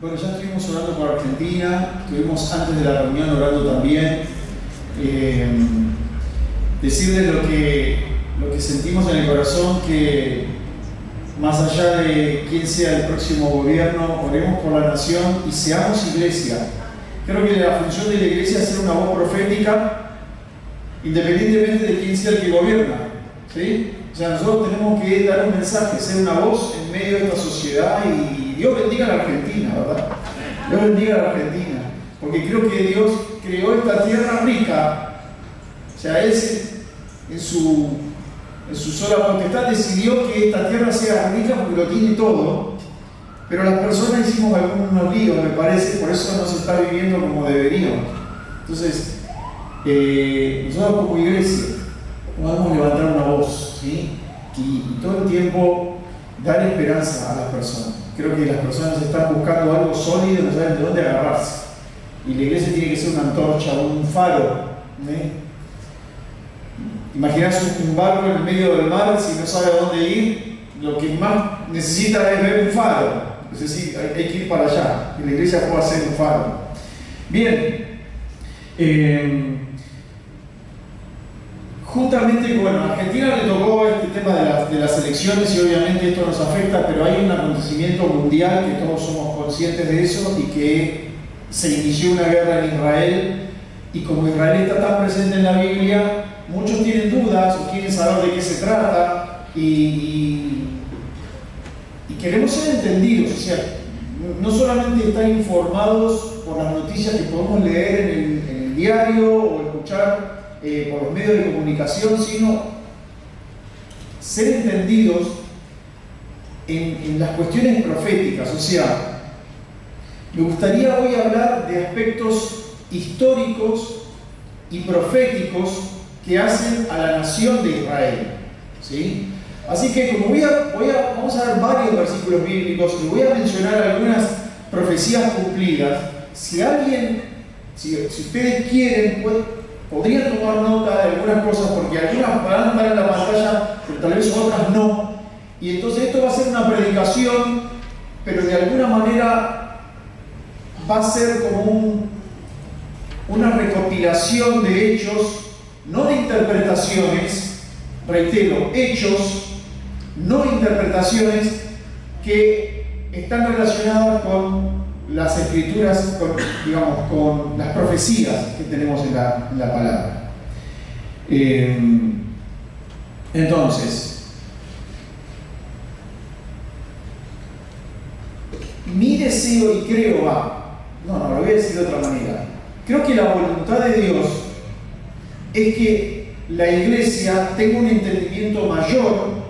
Bueno, ya estuvimos orando por Argentina, estuvimos antes de la reunión orando también. Decirles lo que sentimos en el corazón, que más allá de quién sea el próximo gobierno, oremos por la nación y seamos iglesia. Creo que la función de la iglesia es ser una voz profética, independientemente de quién sea el que gobierna, ¿sí? O sea, nosotros tenemos que dar un mensaje, ser una voz en medio de esta sociedad, y Dios bendiga a la Argentina, ¿verdad? Dios bendiga a la Argentina, porque creo que Dios creó esta tierra rica. O sea, Él en su sola potestad decidió que esta tierra sea rica porque lo tiene todo, pero las personas hicimos algunos líos, me parece, por eso no se está viviendo como deberíamos. Entonces, nosotros como iglesia podemos levantar una voz, ¿sí? Y todo el tiempo dar esperanza a las personas. Creo que las personas están buscando algo sólido, no saben de dónde agarrarse. Y la iglesia tiene que ser una antorcha, un faro. Imaginarse un barco en el medio del mar, si no sabe a dónde ir, lo que más necesita es ver un faro. Es decir, hay que ir para allá, que la iglesia pueda ser un faro. Bien. Justamente, bueno, a Argentina le tocó este tema de las elecciones y obviamente esto nos afecta, pero hay un acontecimiento mundial que todos somos conscientes de eso, y que se inició una guerra en Israel, y como Israel está tan presente en la Biblia, muchos tienen dudas o quieren saber de qué se trata, y queremos ser entendidos. O sea, no solamente estar informados por las noticias que podemos leer en el diario o escuchar por los medios de comunicación, sino ser entendidos en las cuestiones proféticas. O sea, me gustaría hoy hablar de aspectos históricos y proféticos que hacen a la nación de Israel, ¿sí? Así que como vamos a ver varios versículos bíblicos y voy a mencionar algunas profecías cumplidas. Si ustedes quieren, podrían tomar nota de algunas cosas, porque algunas van a estar en la pantalla, pero tal vez otras no. Y entonces esto va a ser una predicación, pero de alguna manera va a ser como una recopilación de hechos, no de interpretaciones, reitero, hechos, no interpretaciones, que están relacionadas con las escrituras, con las profecías que tenemos en la palabra. Entonces, mi deseo y creo lo voy a decir de otra manera. Creo que la voluntad de Dios es que la iglesia tenga un entendimiento mayor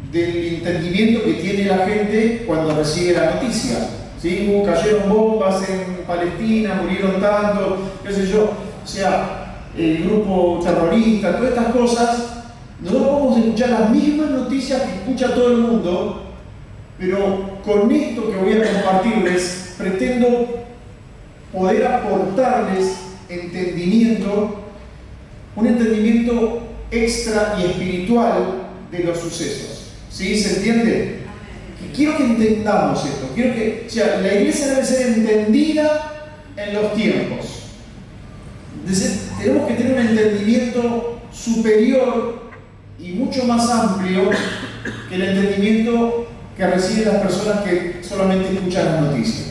del entendimiento que tiene la gente cuando recibe la noticia. ¿Sí? Cayeron bombas en Palestina, murieron tanto, qué sé yo. O sea, el grupo terrorista, todas estas cosas. Nosotros vamos a escuchar las mismas noticias que escucha todo el mundo, pero con esto que voy a compartirles, pretendo poder aportarles un entendimiento extra y espiritual de los sucesos. ¿Sí? ¿Se entiende? Quiero que entendamos esto. La iglesia debe ser entendida en los tiempos. Tenemos que tener un entendimiento superior y mucho más amplio que el entendimiento que reciben las personas que solamente escuchan las noticias.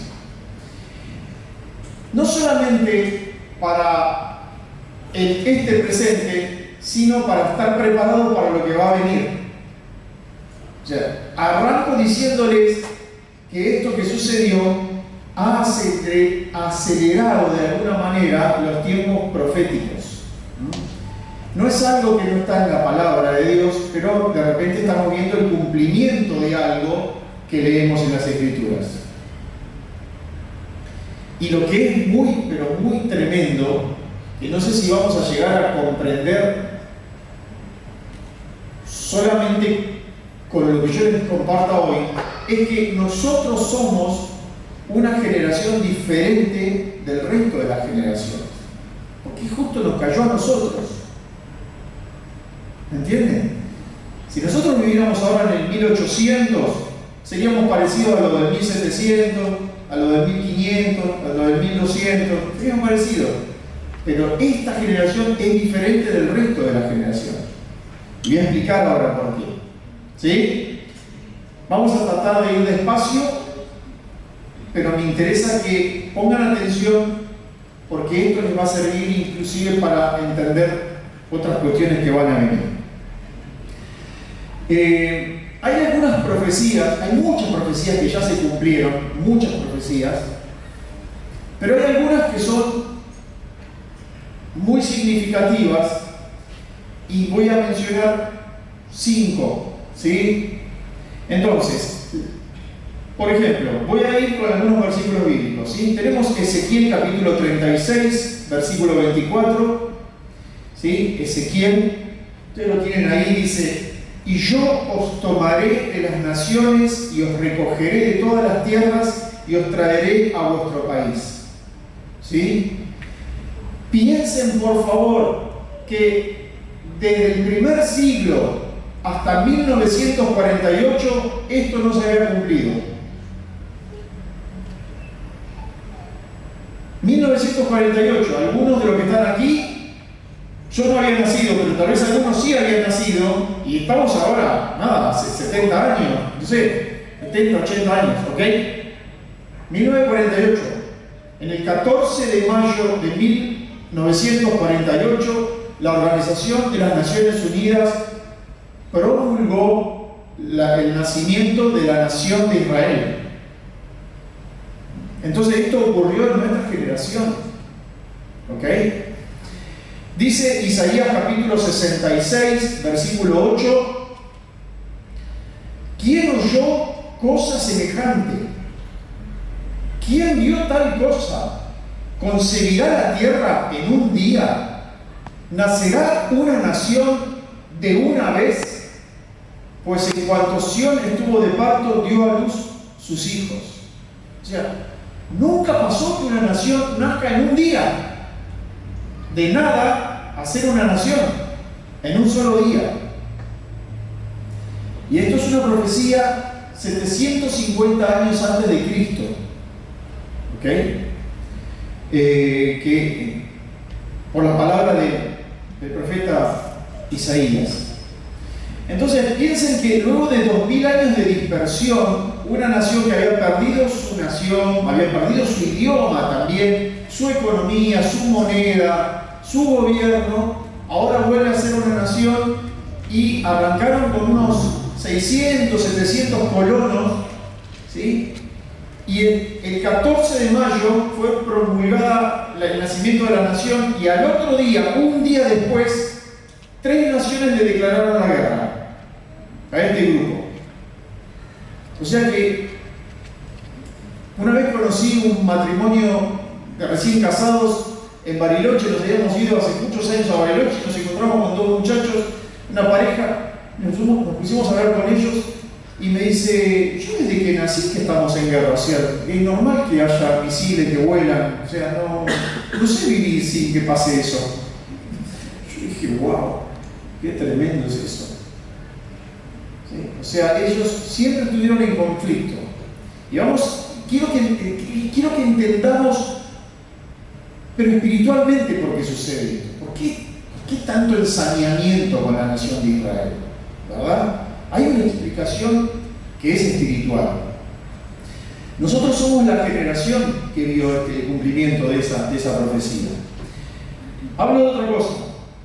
No solamente para este presente, sino para estar preparado para lo que va a venir. O sea, arranco diciéndoles que esto que sucedió ha acelerado de alguna manera los tiempos proféticos. No es algo que no está en la palabra de Dios, pero de repente estamos viendo el cumplimiento de algo que leemos en las Escrituras. Y lo que es muy, pero muy tremendo, que no sé si vamos a llegar a comprender solamente con lo que yo les comparta hoy, es que nosotros somos una generación diferente del resto de las generaciones, porque justo nos cayó a nosotros. ¿Me entienden? Si nosotros viviéramos ahora en el 1800, seríamos parecidos a lo del 1700, a lo del 1500, a lo del 1200, seríamos parecidos. Pero esta generación es diferente del resto de la generación. Y voy a explicar ahora por qué. ¿Sí? Vamos a tratar de ir despacio, pero me interesa que pongan atención porque esto les va a servir inclusive para entender otras cuestiones que van a venir. Hay algunas profecías, hay muchas profecías que ya se cumplieron, muchas profecías, pero hay algunas que son muy significativas y voy a mencionar 5, ¿sí? Entonces, por ejemplo, voy a ir con algunos versículos bíblicos, ¿sí? Tenemos Ezequiel capítulo 36, versículo 24, ¿sí? Ezequiel, ustedes lo tienen ahí, dice: y yo os tomaré de las naciones y os recogeré de todas las tierras y os traeré a vuestro país. ¿Sí? Piensen por favor que desde el primer siglo hasta 1948 esto no se había cumplido. 1948, algunos de los que están aquí, yo no había nacido, pero tal vez algunos sí habían nacido, y estamos ahora, nada, hace 70 años, no sé, 70, 80 años, ¿ok? 1948, en el 14 de mayo de 1948, la Organización de las Naciones Unidas promulgó el nacimiento de la nación de Israel. Entonces esto ocurrió en nuestra generación, ¿ok? Dice Isaías capítulo 66, versículo 8: ¿quién oyó cosa semejante? ¿Quién vio tal cosa? ¿Concebirá la tierra en un día? ¿Nacerá una nación de una vez? Pues en cuanto Sión estuvo de parto, dio a luz sus hijos. O sea, nunca pasó que una nación nazca en un día. De nada a ser una nación en un solo día. Y esto es una profecía 750 años antes de Cristo, ¿ok? Que por la palabra del profeta Isaías. Entonces piensen que luego de 2000 años de dispersión, una nación que había perdido su nación, había perdido su idioma también, su economía, su moneda, su gobierno, ahora vuelve a ser una nación y arrancaron con unos 600, 700 colonos, ¿sí? Y el 14 de mayo fue promulgada el nacimiento de la nación y al otro día, un día después, 3 naciones le declararon la guerra a este grupo. O sea que una vez conocí un matrimonio de recién casados en Bariloche, nos habíamos ido hace muchos años a Bariloche, nos encontramos con 2 muchachos, una pareja, nos pusimos a hablar con ellos y me dice: yo desde que nací que estamos en guerra, o sea, es normal que haya misiles que vuelan, o sea, no sé vivir sin que pase eso. Yo dije: wow, qué tremendo es eso. ¿Sí? O sea, ellos siempre estuvieron en conflicto. Y quiero que entendamos, pero espiritualmente, por qué sucede esto. ¿Por qué tanto ensañamiento con la nación de Israel? ¿Verdad? Hay una explicación que es espiritual. Nosotros somos la generación que vio el cumplimiento de esa profecía. Hablo de otra cosa.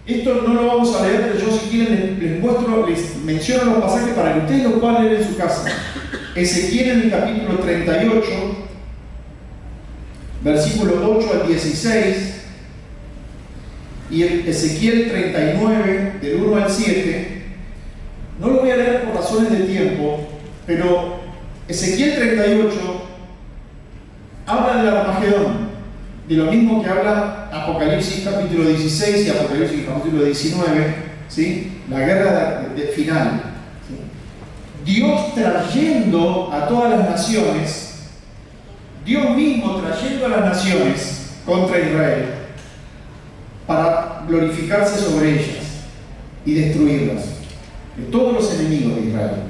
Esto no lo vamos a leer, pero yo si quieren les menciono los pasajes para que ustedes lo puedan leer en su casa. Ezequiel en el capítulo 38, versículo 8 al 16, y Ezequiel 39, del 1 al 7. No lo voy a leer por razones de tiempo, pero Ezequiel 38 habla del Armagedón, de lo mismo que habla Apocalipsis capítulo 16 y Apocalipsis capítulo 19, ¿sí? La guerra final. ¿Sí? Dios trayendo a todas las naciones, Dios mismo trayendo a las naciones contra Israel para glorificarse sobre ellas y destruirlas, de todos los enemigos de Israel.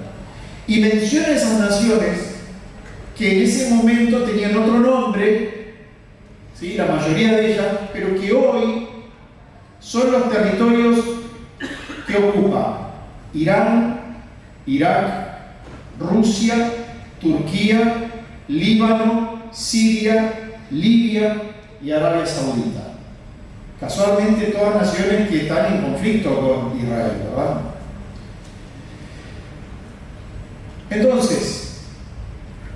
Y menciona esas naciones que en ese momento tenían otro nombre, ¿sí? La mayoría de ellas, pero que hoy son los territorios que ocupa Irán, Irak, Rusia, Turquía, Líbano, Siria, Libia y Arabia Saudita. Casualmente todas naciones que están en conflicto con Israel, ¿verdad? Entonces,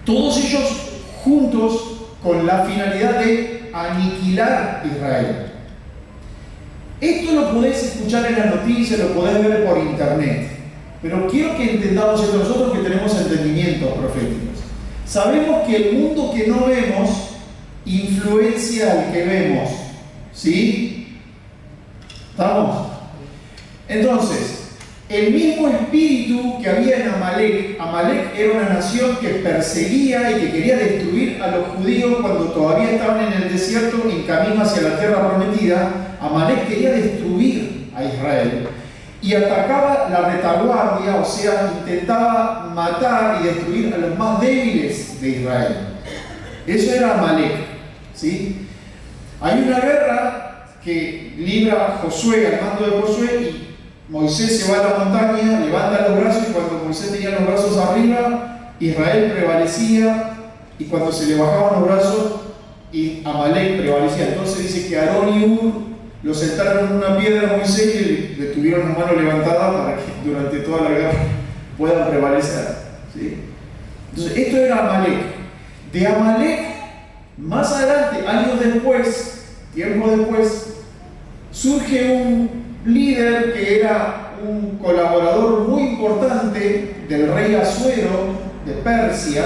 todos ellos juntos con la finalidad de aniquilar Israel. Esto lo podés escuchar en las noticias, lo podés ver por internet, pero quiero que entendamos esto nosotros que tenemos entendimientos proféticos. Sabemos que el mundo que no vemos influencia al que vemos, ¿sí? ¿Estamos? Entonces, el mismo espíritu que había en Amalek, Amalek era una nación que perseguía y que quería destruir a los judíos cuando todavía estaban en el desierto en camino hacia la tierra prometida. Amalek quería destruir a Israel y atacaba la retaguardia, o sea, intentaba matar y destruir a los más débiles de Israel. Eso era Amalek, ¿sí? Hay una guerra que libra Josué al mando de Josué y Moisés se va a la montaña, levanta los brazos y cuando Moisés tenía los brazos arriba, Israel prevalecía y cuando se le bajaban los brazos, Amalek prevalecía. Entonces dice que Aarón y Hur lo sentaron en una piedra a Moisés y le tuvieron la mano levantada para que durante toda la guerra puedan prevalecer, ¿sí? Entonces esto era Amalek. De Amalek, más adelante, años después, tiempo después, surge un líder que era un colaborador muy importante del rey Asuero de Persia,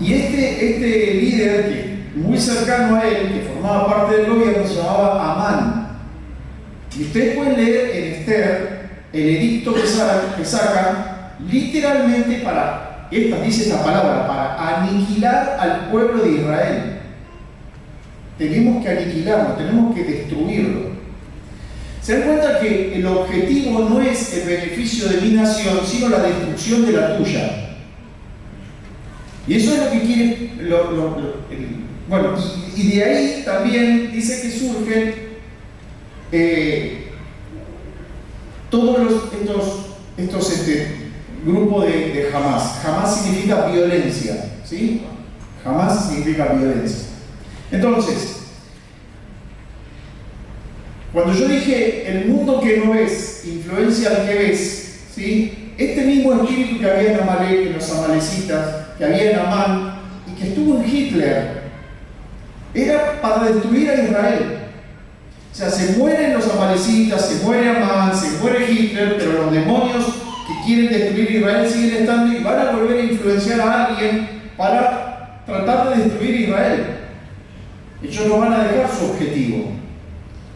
y este líder que muy cercano a él, que formaba parte del gobierno, se llamaba Amán. Y ustedes pueden leer en Esther el edicto que saca literalmente dice esta palabra, para aniquilar al pueblo de Israel. Tenemos que aniquilarlo, tenemos que destruirlo. Se dan cuenta que el objetivo no es el beneficio de mi nación, sino la destrucción de la tuya. Y eso es lo que quiere. Bueno, y de ahí también dice que surgen todos estos grupos de Hamás. Hamás significa violencia, ¿sí? Hamás significa violencia. Entonces, cuando yo dije el mundo que no ves influencia al que ves, ¿sí? Este mismo espíritu que había en Amalek, en los amalecitas, que había en Amán y que estuvo en Hitler, era para destruir a Israel. O sea, se mueren los amalecitas, se muere Amán, se muere Hitler, pero los demonios que quieren destruir Israel siguen estando y van a volver a influenciar a alguien para tratar de destruir Israel. Ellos no van a dejar su objetivo,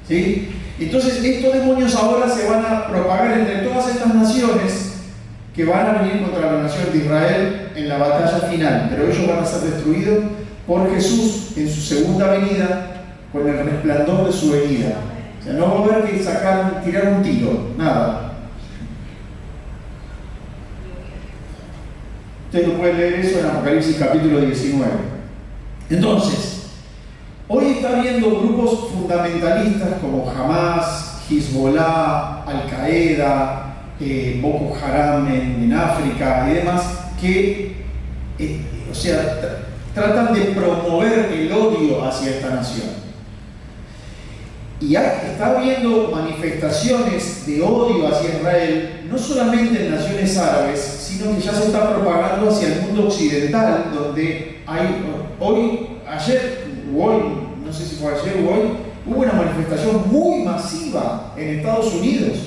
¿sí? Entonces estos demonios ahora se van a propagar entre todas estas naciones que van a venir contra la nación de Israel en la batalla final, pero ellos van a ser destruidos por Jesús en su segunda venida con el resplandor de su venida. O sea, no va a haber que tirar un tiro, nada. Ustedes lo pueden leer eso en Apocalipsis capítulo 19. Entonces, hoy está habiendo grupos fundamentalistas como Hamás, Hezbollah, Al-Qaeda, Boko Haram en África y demás, que tratan de promover el odio hacia esta nación. Y está habiendo manifestaciones de odio hacia Israel, no solamente en naciones árabes, sino que ya se está propagando hacia el mundo occidental, donde hay no sé si fue ayer o hoy, hubo una manifestación muy masiva en Estados Unidos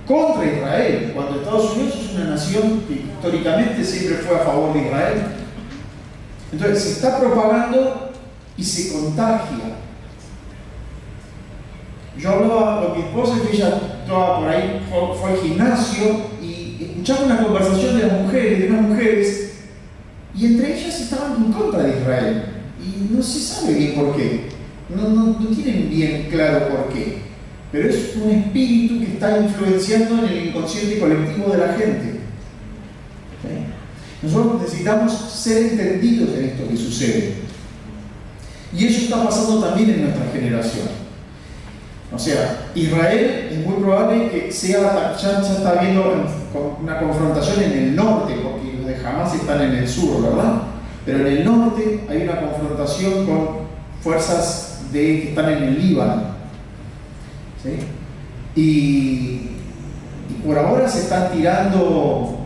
contra Israel, cuando Estados Unidos es una nación que históricamente siempre fue a favor de Israel. Entonces se está propagando y se contagia. Yo hablaba con mi esposa, que ella estaba por ahí, fue al gimnasio y escuchaba una conversación de unas mujeres, y entre ellas estaban en contra de Israel. Y no se sabe bien por qué. No tienen bien claro por qué. pero es un espíritu que está influenciando en el inconsciente colectivo de la gente. ¿Sí? Nosotros necesitamos ser entendidos en esto que sucede. Y eso está pasando también en nuestra generación. O sea, Israel es muy probable que ya está habiendo una confrontación en el norte, porque los de Hamas están en el sur, ¿verdad? Pero en el norte hay una confrontación con fuerzas que están en el Líbano. ¿Sí? Y por ahora se están tirando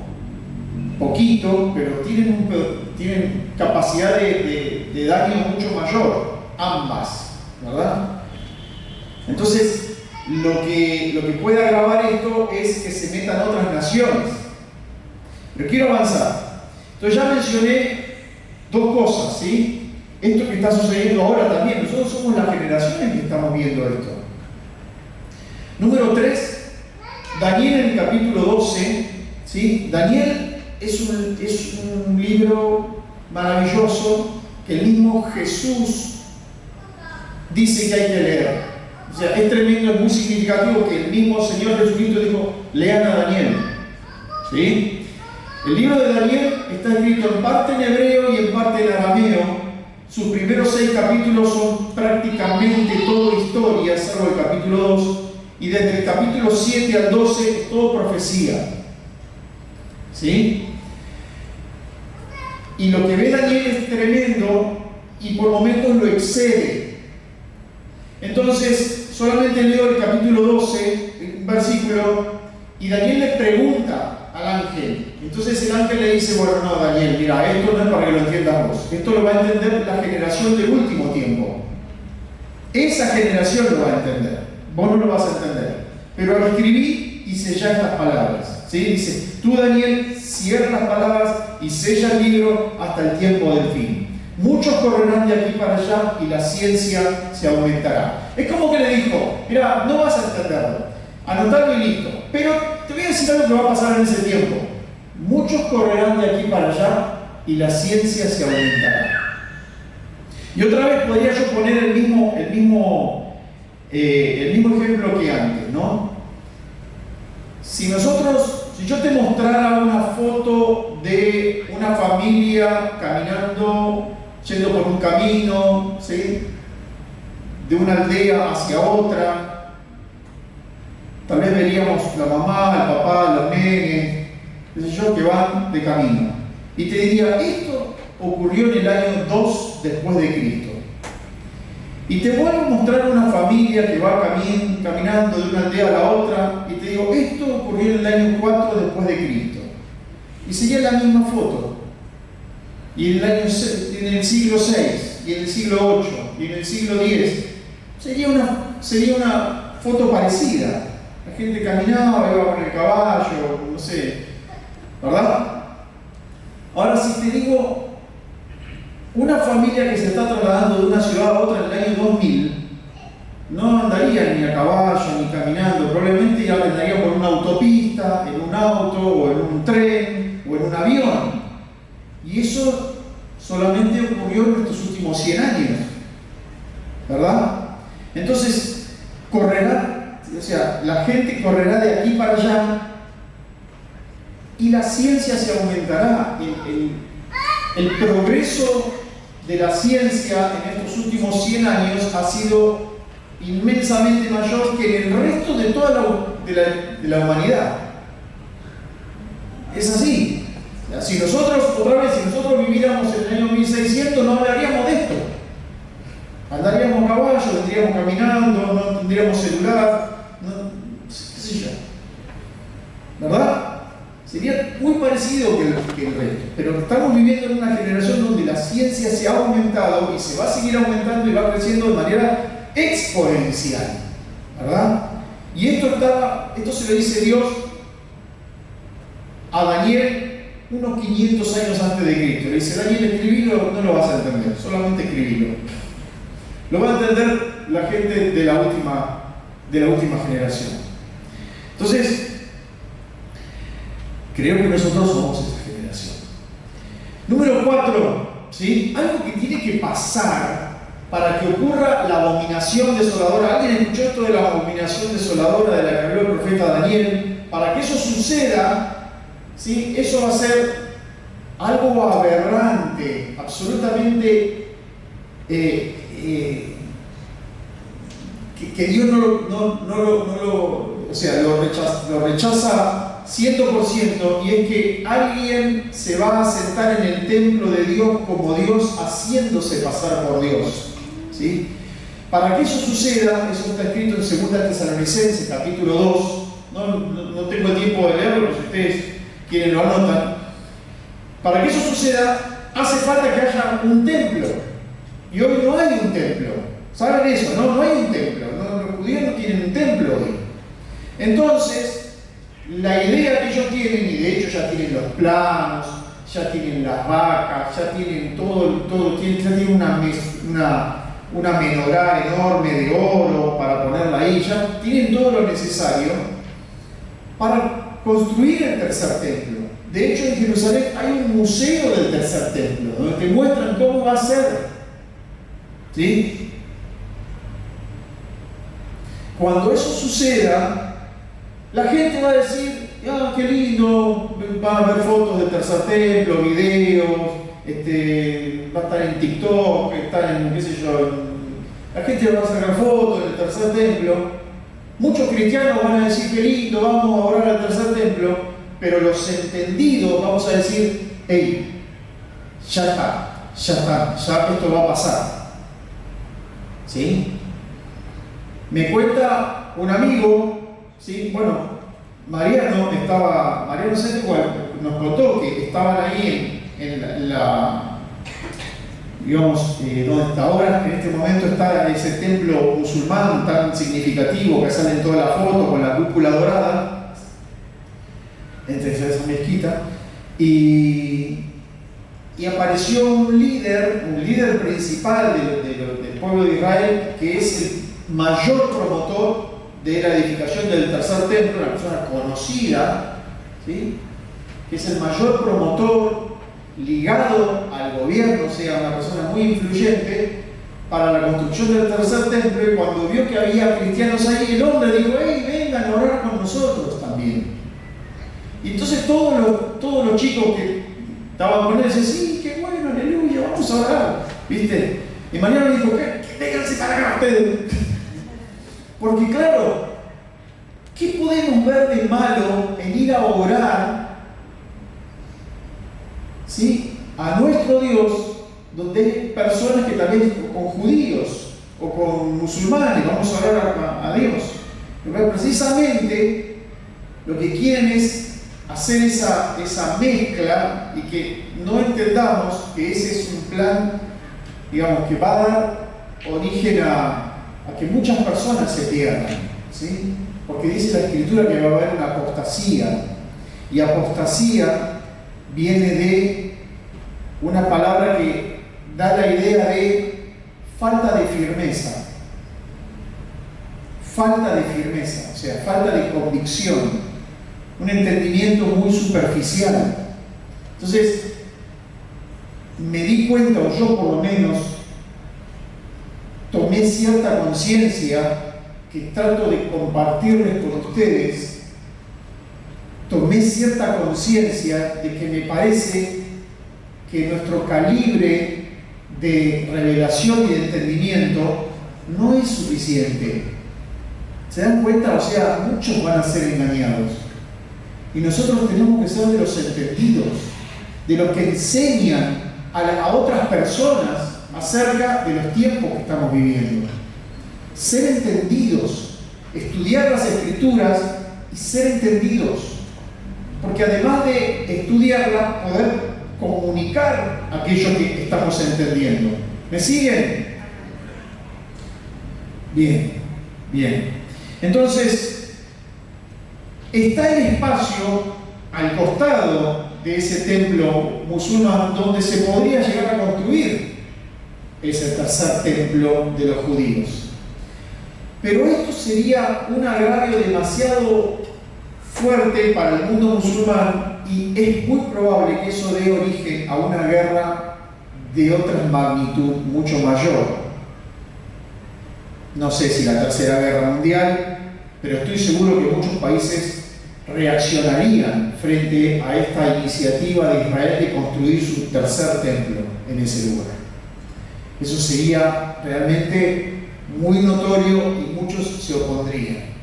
poquito, pero tienen capacidad de daño mucho mayor, ambas, ¿verdad? Entonces, lo que puede agravar esto es que se metan otras naciones. Pero quiero avanzar. Entonces ya mencioné dos cosas, ¿sí? Esto que está sucediendo ahora también. Nosotros somos la generación en que estamos viendo esto. Número 3, Daniel en el capítulo 12, ¿sí? Daniel es un libro maravilloso que el mismo Jesús dice que hay que leer. O sea, es tremendo, es muy significativo que el mismo Señor Jesucristo dijo, lean a Daniel. ¿Sí? El libro de Daniel está escrito en parte en hebreo y en parte en arameo. Sus primeros 6 capítulos son prácticamente todo historia, salvo el capítulo 2. Y desde el capítulo 7 al 12 es todo profecía. ¿Sí? Y lo que ve Daniel es tremendo y por momentos lo excede. Entonces, solamente leo el capítulo 12, un versículo, y Daniel le pregunta al ángel. Entonces el ángel le dice, bueno, no, Daniel, mira, esto no es para que lo entiendas vos. Esto lo va a entender la generación del último tiempo. Esa generación lo va a entender. Vos no lo vas a entender. Pero lo escribí y sellá estas palabras. ¿Sí? Dice, tú, Daniel, cierra las palabras y sella el libro hasta el tiempo del fin. Muchos correrán de aquí para allá y la ciencia se aumentará. Es como que le dijo, mira, no vas a entenderlo, anotalo y listo. Pero te voy a decir algo que va a pasar en ese tiempo. Muchos correrán de aquí para allá y la ciencia se aumentará. Y otra vez podría yo poner el mismo ejemplo que antes, ¿no? Si yo te mostrara una foto de una familia caminando, yendo por un camino, ¿sí? De una aldea hacia otra, tal vez veríamos la mamá, el papá, los nenes, qué sé yo, que van de camino. Y te diría, esto ocurrió en el año 2 después de Cristo. Y te vuelvo a mostrar una familia que va caminando de una aldea a la otra, y te digo, esto ocurrió en el año 4 después de Cristo. Y sería la misma foto. Y en el siglo 6, y en el siglo 8, y en el siglo 10, sería una foto parecida. La gente caminaba, iba con el caballo, no sé, ¿verdad? Ahora, si te digo, una familia que se está trasladando de una ciudad a otra en el año 2000, no andaría ni a caballo ni caminando, probablemente ya andaría por una autopista, en un auto, o en un tren, o en un avión. Y eso solamente ocurrió en estos últimos 100 años, ¿verdad? Entonces, la gente correrá de aquí para allá y la ciencia se aumentará. El progreso de la ciencia en estos últimos 100 años ha sido inmensamente mayor que en el resto de toda la humanidad. Es así. Si nosotros viviéramos en el año 1600, no hablaríamos de esto. Andaríamos a caballo, vendríamos caminando, no tendríamos celular, qué sé yo. ¿Verdad? Sería muy parecido que el resto. Pero estamos viviendo en una generación donde la ciencia se ha aumentado y se va a seguir aumentando y va creciendo de manera exponencial. ¿Verdad? Y esto se le dice Dios a Daniel unos 500 años antes de Cristo. Le dice, Daniel, escribilo, no lo vas a entender, solamente escribilo. Lo va a entender la gente de la última generación. Entonces, creo que nosotros somos esa generación. Número 4, ¿sí? Algo que tiene que pasar para que ocurra la abominación desoladora. ¿Alguien escuchó esto de la abominación desoladora de la que habló el profeta Daniel? Para que eso suceda, ¿sí? Eso va a ser algo aberrante, absolutamente que Dios lo rechaza 100%, y es que alguien se va a sentar en el templo de Dios como Dios, haciéndose pasar por Dios, ¿sí? Para que eso suceda, eso está escrito en 2 Tesalonicenses, capítulo 2. No tengo el tiempo de leerlo, pero si ustedes quieren lo anotan. Para que eso suceda, hace falta que haya un templo. Y hoy no hay un templo. ¿Saben eso? No hay un templo. Los judíos no tienen un templo hoy. Entonces, la idea que ellos tienen, y de hecho ya tienen los planos, ya tienen las vacas, ya tienen todo, ya tienen una menorá enorme de oro para ponerla ahí, ya tienen todo lo necesario para construir el tercer templo. De hecho, en Jerusalén hay un museo del tercer templo, donde te muestran cómo va a ser. ¿Sí? Cuando eso suceda, la gente va a decir: ¡ah, qué lindo! Van a ver fotos del tercer templo, videos, va a estar en TikTok, está en, qué sé yo, la gente va a sacar fotos del tercer templo. Muchos cristianos van a decir: qué lindo, vamos a orar al tercer templo, pero los entendidos vamos a decir: hey, ya esto va a pasar. ¿Sí? Me cuenta un amigo, ¿sí? Bueno, Mariano Santiago nos contó que estaban ahí en la digamos, donde hasta ahora, en este momento, está ese templo musulmán tan significativo que sale en toda la foto con la cúpula dorada, entre esa mezquita, y apareció un líder principal del pueblo de Israel, que es el mayor promotor de la edificación del tercer templo, una persona conocida, ¿sí? Que es el mayor promotor ligado al gobierno, o sea, una persona muy influyente para la construcción del tercer templo. Y cuando vio que había cristianos ahí, el hombre dijo: hey, vengan a orar con nosotros también. Y entonces todos los chicos que estaban con él decían: sí, qué bueno, aleluya, vamos a orar, ¿viste? Y Mariano dijo: vénganse para acá ustedes. Porque claro, ¿qué podemos ver de malo en ir a orar, ¿sí?, a nuestro Dios, donde hay personas que también, con judíos o con musulmanes, vamos a orar a Dios? Pero precisamente lo que quieren es hacer esa mezcla, y que no entendamos que ese es un plan, digamos, que va a dar origen a que muchas personas se pierdan, ¿sí? Porque dice la Escritura que va a haber una apostasía, y apostasía viene de una palabra que da la idea de falta de firmeza, o sea, falta de convicción, un entendimiento muy superficial. Entonces, me di cuenta, o yo por lo menos tomé cierta conciencia que trato de compartirles con ustedes. Tomé cierta conciencia de que me parece que nuestro calibre de revelación y de entendimiento no es suficiente. ¿Se dan cuenta? O sea, muchos van a ser engañados. Y nosotros tenemos que ser de los entendidos, de los que enseñan a otras personas acerca de los tiempos que estamos viviendo. Ser entendidos, estudiar las Escrituras y ser entendidos. Porque además de estudiarla, poder comunicar aquello que estamos entendiendo. ¿Me siguen? Bien. Entonces, está el espacio al costado de ese templo musulmán donde se podría llegar a construir ese tercer templo de los judíos. Pero esto sería un agravio demasiado fuerte para el mundo musulmán, y es muy probable que eso dé origen a una guerra de otra magnitud mucho mayor. no sé si la Tercera Guerra Mundial, pero estoy seguro que muchos países reaccionarían frente a esta iniciativa de Israel de construir su tercer templo en ese lugar. Eso sería realmente muy notorio y muchos se opondrían.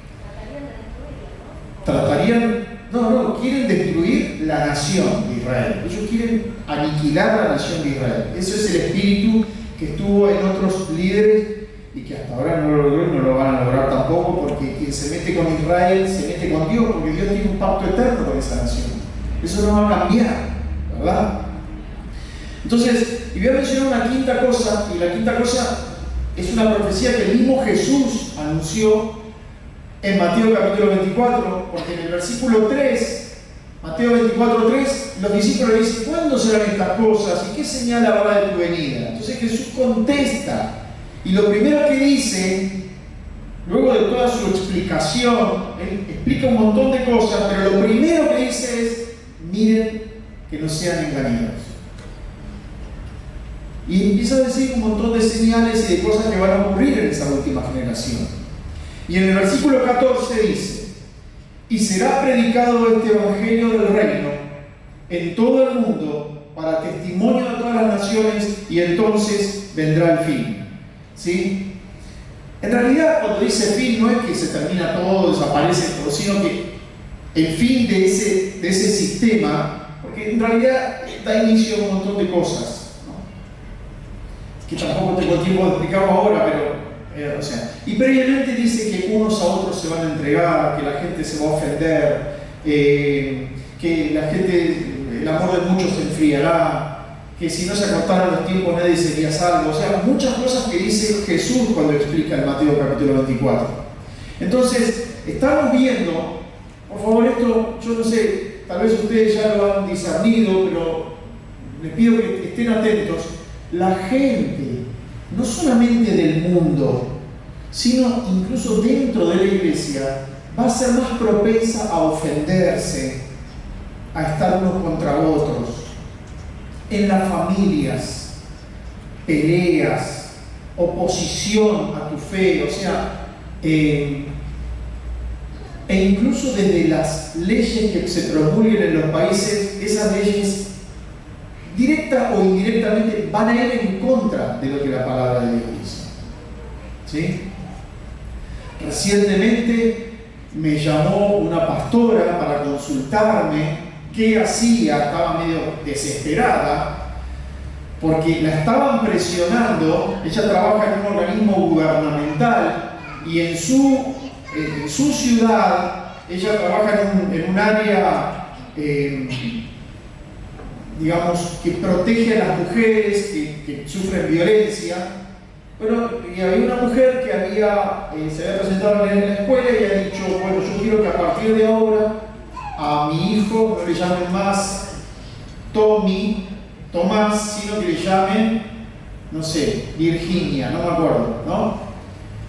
Quieren destruir la nación de Israel. Ellos quieren aniquilar la nación de Israel. Eso es el espíritu que estuvo en otros líderes y que hasta ahora no lo logró y no lo van a lograr tampoco, porque quien se mete con Israel se mete con Dios, porque Dios tiene un pacto eterno con esa nación. Eso no va a cambiar, ¿verdad? Entonces, y voy a mencionar una quinta cosa, y la quinta cosa es una profecía que el mismo Jesús anunció en Mateo capítulo 24, porque en el versículo 3, Mateo 24:3, los discípulos le dicen: ¿cuándo serán estas cosas? ¿Y qué señal habrá de tu venida? Entonces Jesús contesta, y lo primero que dice, luego de toda su explicación, él explica un montón de cosas, pero lo primero que dice es: miren que no sean engañados. Y empieza a decir un montón de señales y de cosas que van a ocurrir en esa última generación. Y en el versículo 14 dice: y será predicado este evangelio del reino en todo el mundo para testimonio de todas las naciones, y entonces vendrá el fin. ¿Sí? En realidad, cuando dice fin, no es que se termina todo, desaparece todo, sino que el fin de ese sistema, porque en realidad da inicio a un montón de cosas, ¿no? Que tampoco tengo tiempo de explicarlo ahora, pero y previamente dice que unos a otros se van a entregar, que la gente se va a ofender, que la gente, el amor de muchos se enfriará, que si no se acortaran los tiempos nadie sería salvo. O sea, muchas cosas que dice Jesús cuando explica en Mateo capítulo 24. Entonces, estamos viendo, por favor, esto, yo no sé, tal vez ustedes ya lo han discernido, pero les pido que estén atentos. La gente, no solamente del mundo, sino incluso dentro de la iglesia, va a ser más propensa a ofenderse, a estar unos contra otros. En las familias, peleas, oposición a tu fe, o sea, e incluso desde las leyes que se promulguen en los países, esas leyes directa o indirectamente van a ir en contra de lo que la palabra de Dios dice. ¿Sí? Recientemente me llamó una pastora para consultarme qué hacía. Estaba medio desesperada porque la estaban presionando. Ella trabaja en un organismo gubernamental y en su ciudad ella trabaja en un área digamos, que protege a las mujeres que sufren violencia. Bueno, y había una mujer que se había presentado en la escuela y ha dicho: bueno, yo quiero que a partir de ahora a mi hijo no le llamen más Tomás, sino que le llamen, no sé, Virginia, no me acuerdo, ¿no?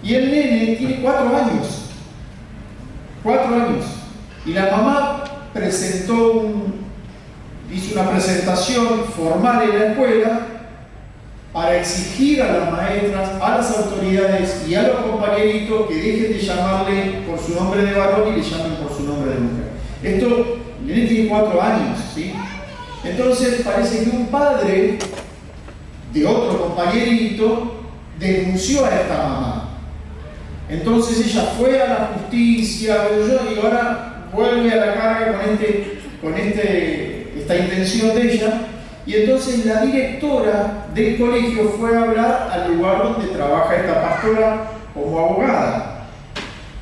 Y el nene tiene 4 años. 4 años. Y la mamá hizo una presentación formal en la escuela para exigir a las maestras, a las autoridades y a los compañeritos que dejen de llamarle por su nombre de varón y le llamen por su nombre de mujer. Esto, el nene tiene 4 años, ¿sí? Entonces parece que un padre de otro compañerito denunció a esta mamá. Entonces ella fue a la justicia y ahora vuelve a la carga con esta intención de ella. Y entonces la directora del colegio fue a hablar al lugar donde trabaja esta pastora como abogada.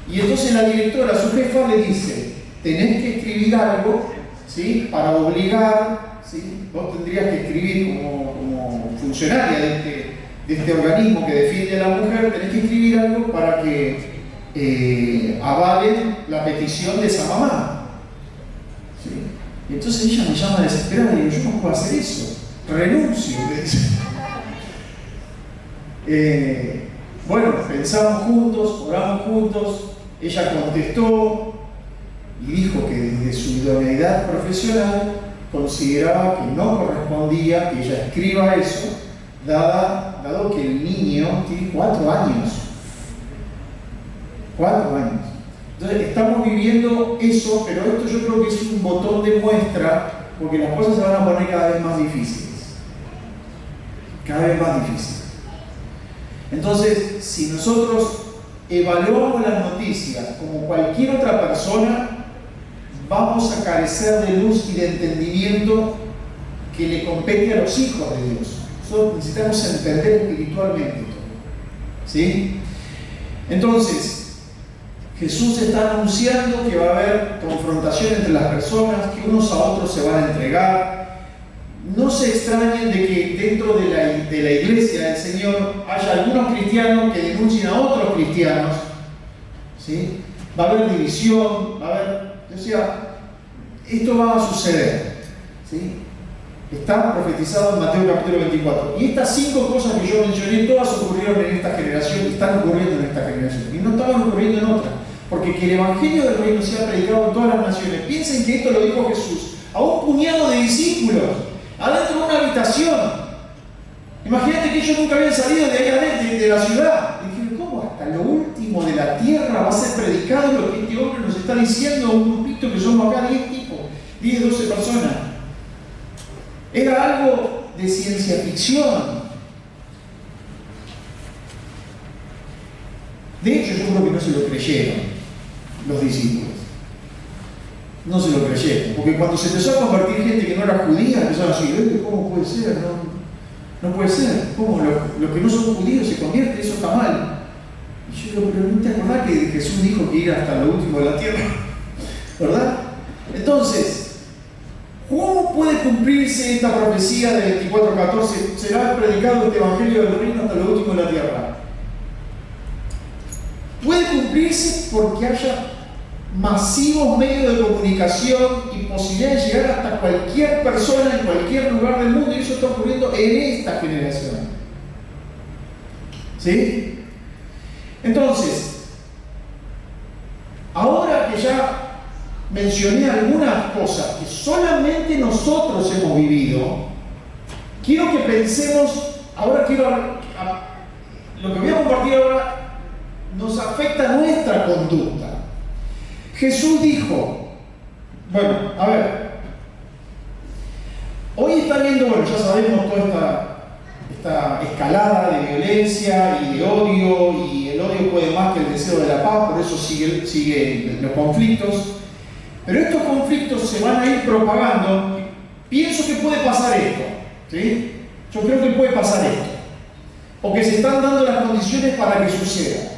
Y entonces la directora, su jefa, le dice: tenés que escribir algo, ¿sí?, para obligar, ¿sí? Vos tendrías que escribir como funcionaria de este organismo que defiende a la mujer, tenés que escribir algo para que avalen la petición de esa mamá. ¿Sí? Y entonces ella me llama desesperada y digo: yo no puedo hacer eso, renuncio, le dice. Bueno, pensamos juntos, oramos juntos, ella contestó y dijo que desde su idoneidad profesional consideraba que no correspondía que ella escriba eso, dado que el niño tiene 4 años. 4 años. Entonces estamos viviendo eso, pero esto yo creo que es un botón de muestra, porque las cosas se van a poner cada vez más difíciles. Cada vez más difíciles. Entonces, si nosotros evaluamos las noticias como cualquier otra persona, vamos a carecer de luz y de entendimiento que le compete a los hijos de Dios. Nosotros necesitamos entender espiritualmente todo. ¿Sí? Entonces, Jesús está anunciando que va a haber confrontación entre las personas, que unos a otros se van a entregar. No se extrañen de que dentro de la iglesia del Señor haya algunos cristianos que denuncien a otros cristianos. ¿Sí? Va a haber división, va a haber... O sea, esto va a suceder. ¿Sí? Está profetizado en Mateo capítulo 24. Y estas 5 cosas que yo mencioné, todas ocurrieron en esta generación, están ocurriendo en esta generación. Y no estaban ocurriendo en otra. Porque que el Evangelio del Reino sea predicado en todas las naciones. Piensen que esto lo dijo Jesús a un puñado de discípulos, adentro de una habitación. Imagínate que ellos nunca habían salido de ahí adentro, de la ciudad. Y dijeron, ¿cómo hasta lo último de la tierra va a ser predicado lo que este hombre nos está diciendo a un grupito que somos acá 10 tipos, 10, 12 personas? Era algo de ciencia ficción. De hecho, yo creo que no se lo creyeron los discípulos. No se lo creyeron. Porque cuando se empezó a convertir gente que no era judía, empezaron a decir, ¿cómo puede ser? No puede ser. ¿Cómo? Los que no son judíos se convierten, eso está mal. Y yo digo, pero ¿no te acordás que Jesús dijo que ir hasta lo último de la tierra? ¿Verdad? Entonces, ¿cómo puede cumplirse esta profecía de 24:14? Será predicado este Evangelio del Reino hasta lo último de la tierra. Puede cumplirse porque haya masivos medios de comunicación y posibilidad de llegar hasta cualquier persona en cualquier lugar del mundo, y eso está ocurriendo en esta generación. ¿Sí? Entonces, ahora que ya mencioné algunas cosas que solamente nosotros hemos vivido, quiero que pensemos, lo que voy a compartir ahora nos afecta a nuestra conducta. Jesús dijo, bueno, a ver, hoy está viendo, ya sabemos toda esta escalada de violencia y de odio, y el odio puede más que el deseo de la paz, por eso sigue los conflictos. Pero estos conflictos se van a ir propagando. Pienso que puede pasar esto, ¿sí? Yo creo que puede pasar esto, o que se están dando las condiciones para que suceda.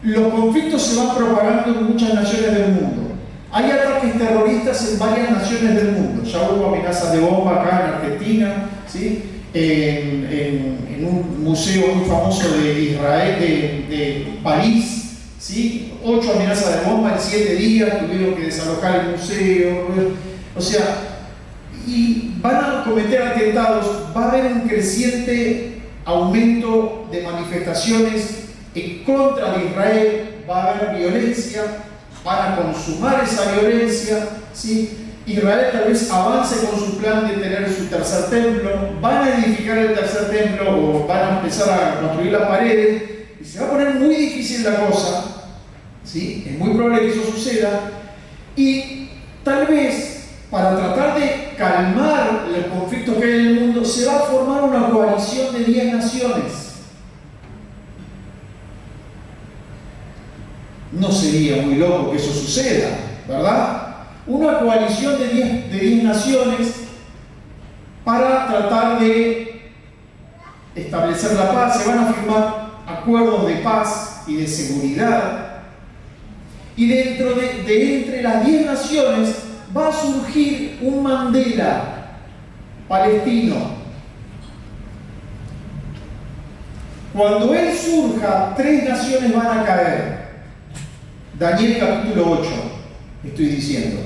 Los conflictos se van propagando en muchas naciones del mundo. Hay ataques terroristas en varias naciones del mundo. Ya hubo amenazas de bomba acá en Argentina, ¿sí? En un museo muy famoso de Israel, de París, ¿sí? 8 amenazas de bomba en 7 días, tuvieron que desalojar el museo. O sea, y van a cometer atentados, va a haber un creciente aumento de manifestaciones en contra de Israel, va a haber violencia, van a consumar esa violencia, ¿sí? Israel tal vez avance con su plan de tener su tercer templo, van a edificar el tercer templo o van a empezar a construir las paredes, y se va a poner muy difícil la cosa, ¿sí? Es muy probable que eso suceda, y tal vez para tratar de calmar los conflictos que hay en el mundo, se va a formar una coalición de 10 naciones. No sería muy loco que eso suceda, ¿verdad? Una coalición de 10 naciones para tratar de establecer la paz. Se van a firmar acuerdos de paz y de seguridad. Y dentro de entre las 10 naciones va a surgir un Mandela palestino. Cuando él surja, 3 naciones van a caer. Daniel capítulo 8, estoy diciendo.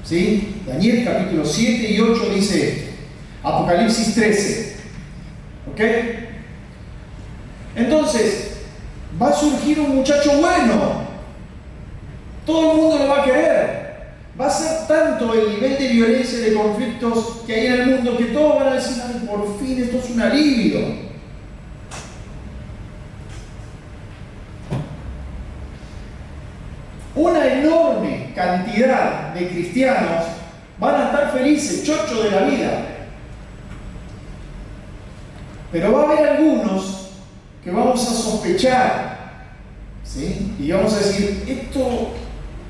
¿Sí? Daniel capítulo 7 y 8 dice esto. Apocalipsis 13. ¿Ok? Entonces, va a surgir un muchacho bueno. Todo el mundo lo va a querer. Va a ser tanto el nivel de violencia y de conflictos que hay en el mundo que todos van a decir, ay, por fin, esto es un alivio. cantidad de cristianos van a estar felices, chochos de la vida. Pero va a haber algunos que vamos a sospechar, ¿sí? Y vamos a decir, esto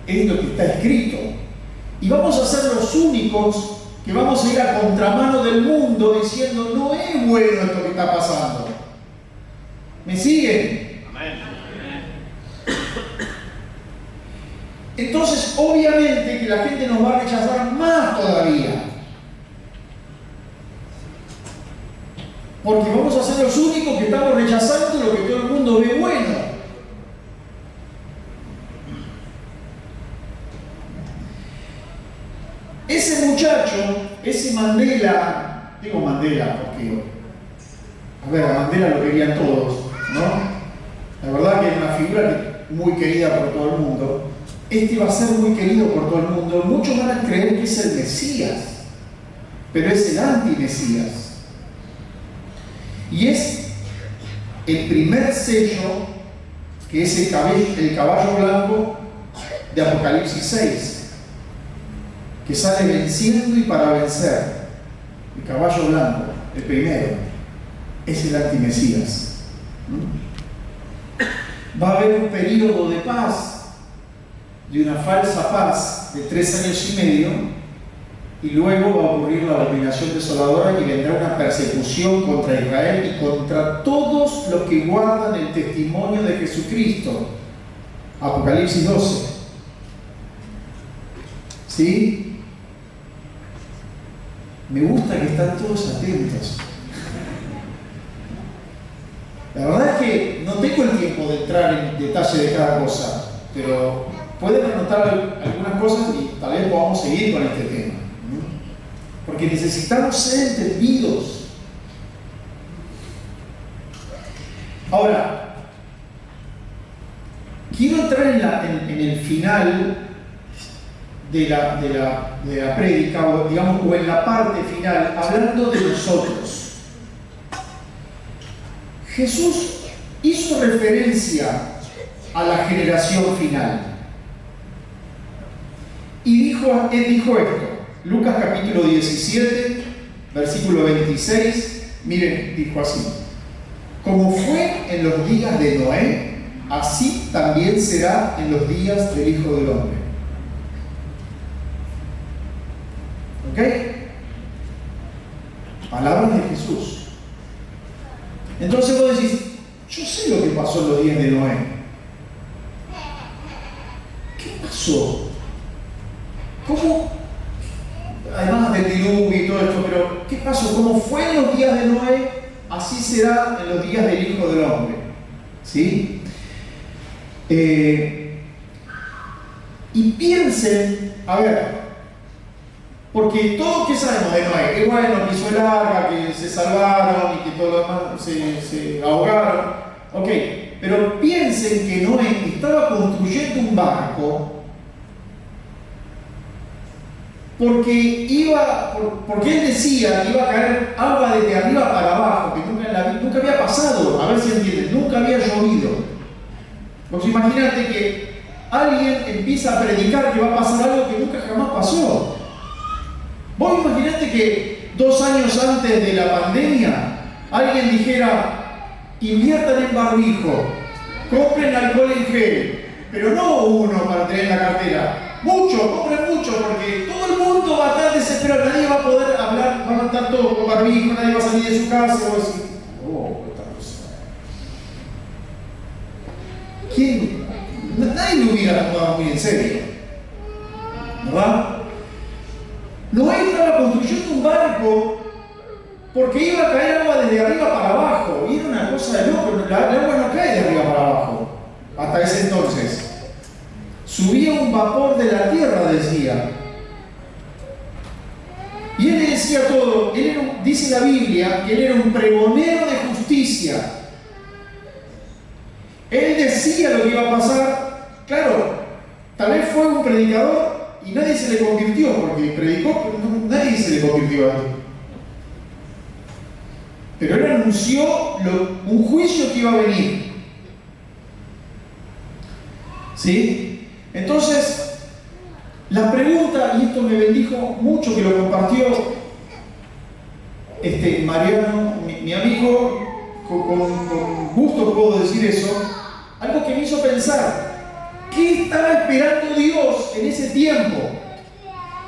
es lo que está escrito. Y vamos a ser los únicos que vamos a ir a contramano del mundo diciendo, no es bueno esto que está pasando. ¿Me siguen? Amén. Entonces, obviamente que la gente nos va a rechazar más todavía. Porque vamos a ser los únicos que estamos rechazando lo que todo el mundo ve bueno. Ese muchacho, ese Mandela, digo Mandela porque, a ver, a Mandela lo querían todos, ¿no? La verdad que es una figura muy querida por todo el mundo. Este va a ser muy querido por todo el mundo. Muchos van a creer que es el Mesías, pero es el anti-Mesías. Y es el primer sello, que es el caballo blanco de Apocalipsis 6. Que sale venciendo y para vencer. El caballo blanco, el primero, es el antimesías. Va a haber un período de paz, de una falsa paz de 3 años y medio, y luego va a ocurrir la abominación desoladora y vendrá una persecución contra Israel y contra todos los que guardan el testimonio de Jesucristo. Apocalipsis 12. ¿Sí? Me gusta que están todos atentos. La verdad es que no tengo el tiempo de entrar en detalle de cada cosa, pero pueden anotar algunas cosas y tal vez podamos seguir con este tema. Porque necesitamos ser entendidos. Ahora, quiero entrar en el final de la prédica, o digamos, o en la parte final, hablando de nosotros. Jesús hizo referencia a la generación final. Y él dijo esto, Lucas capítulo 17, versículo 26, miren, dijo así: como fue en los días de Noé, así también será en los días del Hijo del Hombre. ¿Ok? Palabras de Jesús. Entonces vos decís, yo sé lo que pasó en los días de Noé. ¿Qué pasó? ¿Cómo? Además del diluvio y todo esto, pero ¿qué pasó? ¿Cómo fue en los días de Noé? Así será en los días del Hijo del Hombre. ¿Sí? Y piensen, a ver, porque todo que sabemos de Noé, que bueno, que hizo el arca, que se salvaron y que todos los demás se ahogaron, ok, pero piensen que Noé estaba construyendo un barco porque él decía que iba a caer agua desde arriba para abajo, que nunca había pasado, a ver si entienden, nunca había llovido. Pues imagínate que alguien empieza a predicar que va a pasar algo que nunca jamás pasó. Vos imaginate que 2 años antes de la pandemia alguien dijera, inviertan en barbijo, compren alcohol en gel, pero no uno para tener en la cartera, compren mucho, porque todo el mundo va a estar desesperado, nadie va a poder hablar, van a estar todos con barbijo, nadie va a salir de su casa, y vos decís, esta cosa. ¿Quién? Nadie lo hubiera tomado muy en serio, ¿verdad? Noé estaba construyendo un barco porque iba a caer agua desde arriba para abajo. Y era una cosa de loco. El agua no cae de arriba para abajo. Hasta ese entonces. Subía un vapor de la tierra, decía. Y él le decía todo. Dice la Biblia que él era un pregonero de justicia. Él decía lo que iba a pasar. Claro, tal vez fue un predicador y nadie se le convirtió, porque predicó, pero nadie se le convirtió a él. Pero él anunció un juicio que iba a venir. ¿Sí? Entonces, La pregunta, y esto me bendijo mucho que lo compartió Mariano, mi amigo, con gusto puedo decir eso, algo que me hizo pensar, ¿qué estaba esperando Dios en ese tiempo?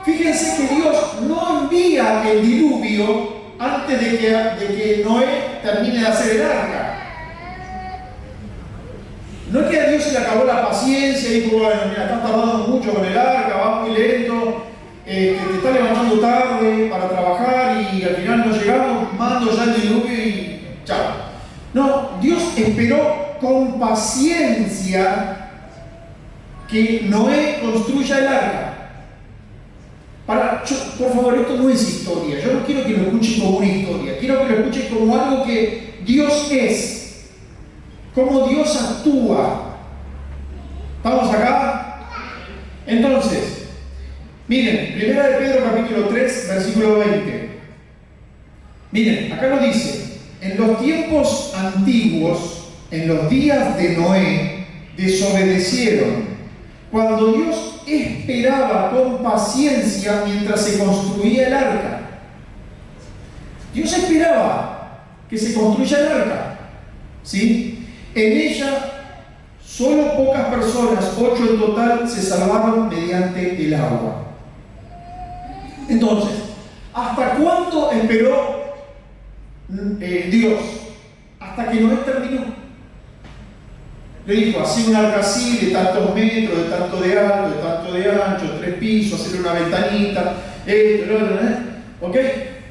Fíjense que Dios no envía el diluvio antes de que Noé termine de hacer el arca. No es que a Dios se le acabó la paciencia y dijo, bueno, mira, estás tardando mucho con el arca, vas muy lento, te está levantando tarde para trabajar y al final no llegamos, mando ya el diluvio y chao. No, Dios esperó con paciencia que Noé construya el arca. Por favor, esto no es historia. Yo no quiero que lo escuchen como una historia. Quiero que lo escuchen como algo que Dios es. Cómo Dios actúa. ¿Estamos acá? Entonces, miren, 1 de Pedro capítulo 3, versículo 20. Miren, acá lo dice. En los tiempos antiguos, en los días de Noé, desobedecieron, cuando Dios esperaba con paciencia mientras se construía el arca. Dios esperaba que se construya el arca, ¿sí? En ella, solo pocas personas, 8 en total, se salvaron mediante el agua. Entonces, ¿hasta cuánto esperó Dios? Hasta que Noé terminó. Le dijo, así un arca así, de tantos metros, de tanto de alto, de tanto de ancho, 3 pisos, hacer una ventanita, ¿ok?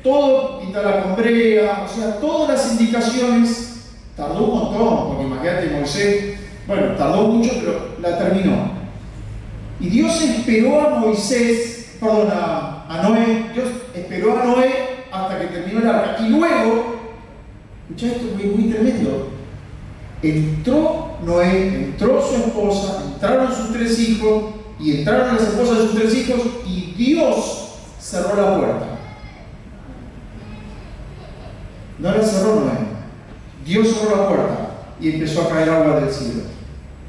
Todo, pintarla con brea, o sea, todas las indicaciones. Tardó un montón, porque imagínate Moisés, bueno, tardó mucho, pero la terminó. Y Dios esperó a Noé, Dios esperó a Noé hasta que terminó el arca. Y luego, escuchá esto, es muy tremendo. Entró Noé, entró su esposa, entraron sus 3 hijos, y entraron las esposas de sus 3 hijos, y Dios cerró la puerta. No la cerró Noé. Dios cerró la puerta y empezó a caer agua del cielo.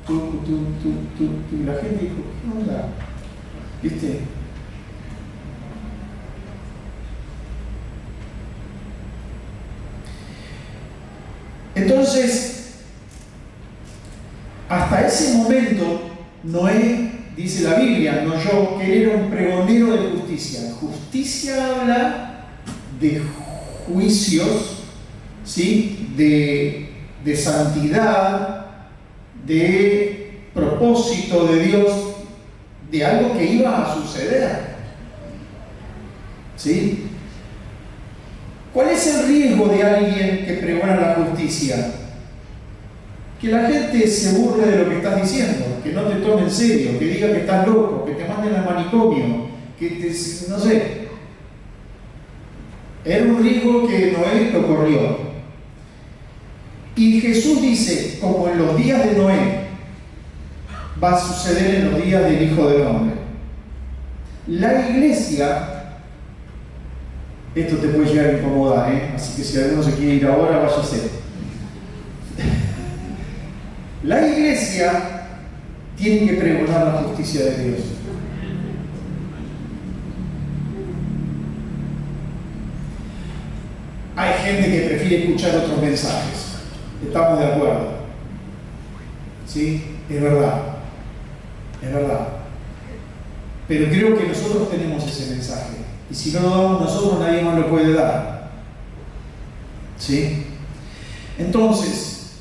Y la gente dijo, ¿qué onda? ¿Viste? Entonces, hasta ese momento, Noé, dice la Biblia, no yo, que él era un pregonero de justicia. Justicia habla de juicios, ¿sí? De santidad, de propósito de Dios, de algo que iba a suceder. ¿Sí? ¿Cuál es el riesgo de alguien que pregona la justicia? Que la gente se burle de lo que estás diciendo, que no te tome en serio, que diga que estás loco, que te manden al manicomio, no sé. Era un riesgo que Noé lo corrió. Y Jesús dice, como en los días de Noé, va a suceder en los días del Hijo del Hombre. La iglesia, esto te puede llegar a incomodar, así que si alguno se quiere ir ahora, vaya a hacer. La iglesia tiene que pregonar la justicia de Dios. Hay gente que prefiere escuchar otros mensajes. Estamos de acuerdo. ¿Sí? Es verdad. Es verdad. Pero creo que nosotros tenemos ese mensaje. Y si no lo damos nosotros, nadie más lo puede dar. ¿Sí? Entonces,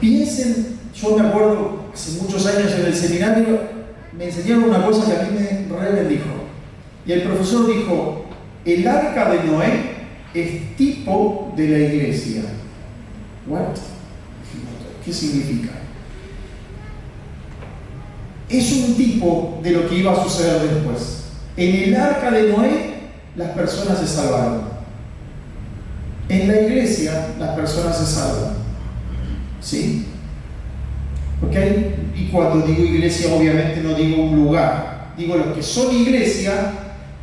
piensen, yo me acuerdo, hace muchos años en el seminario, me enseñaron una cosa que a mí me re bendijo. Y el profesor dijo, el arca de Noé es tipo de la iglesia. ¿What? ¿Qué significa? Es un tipo de lo que iba a suceder después. En el arca de Noé, las personas se salvaron. En la iglesia, las personas se salvan. ¿Sí? ¿Ok? Y cuando digo iglesia, obviamente no digo un lugar. Digo, los que son iglesia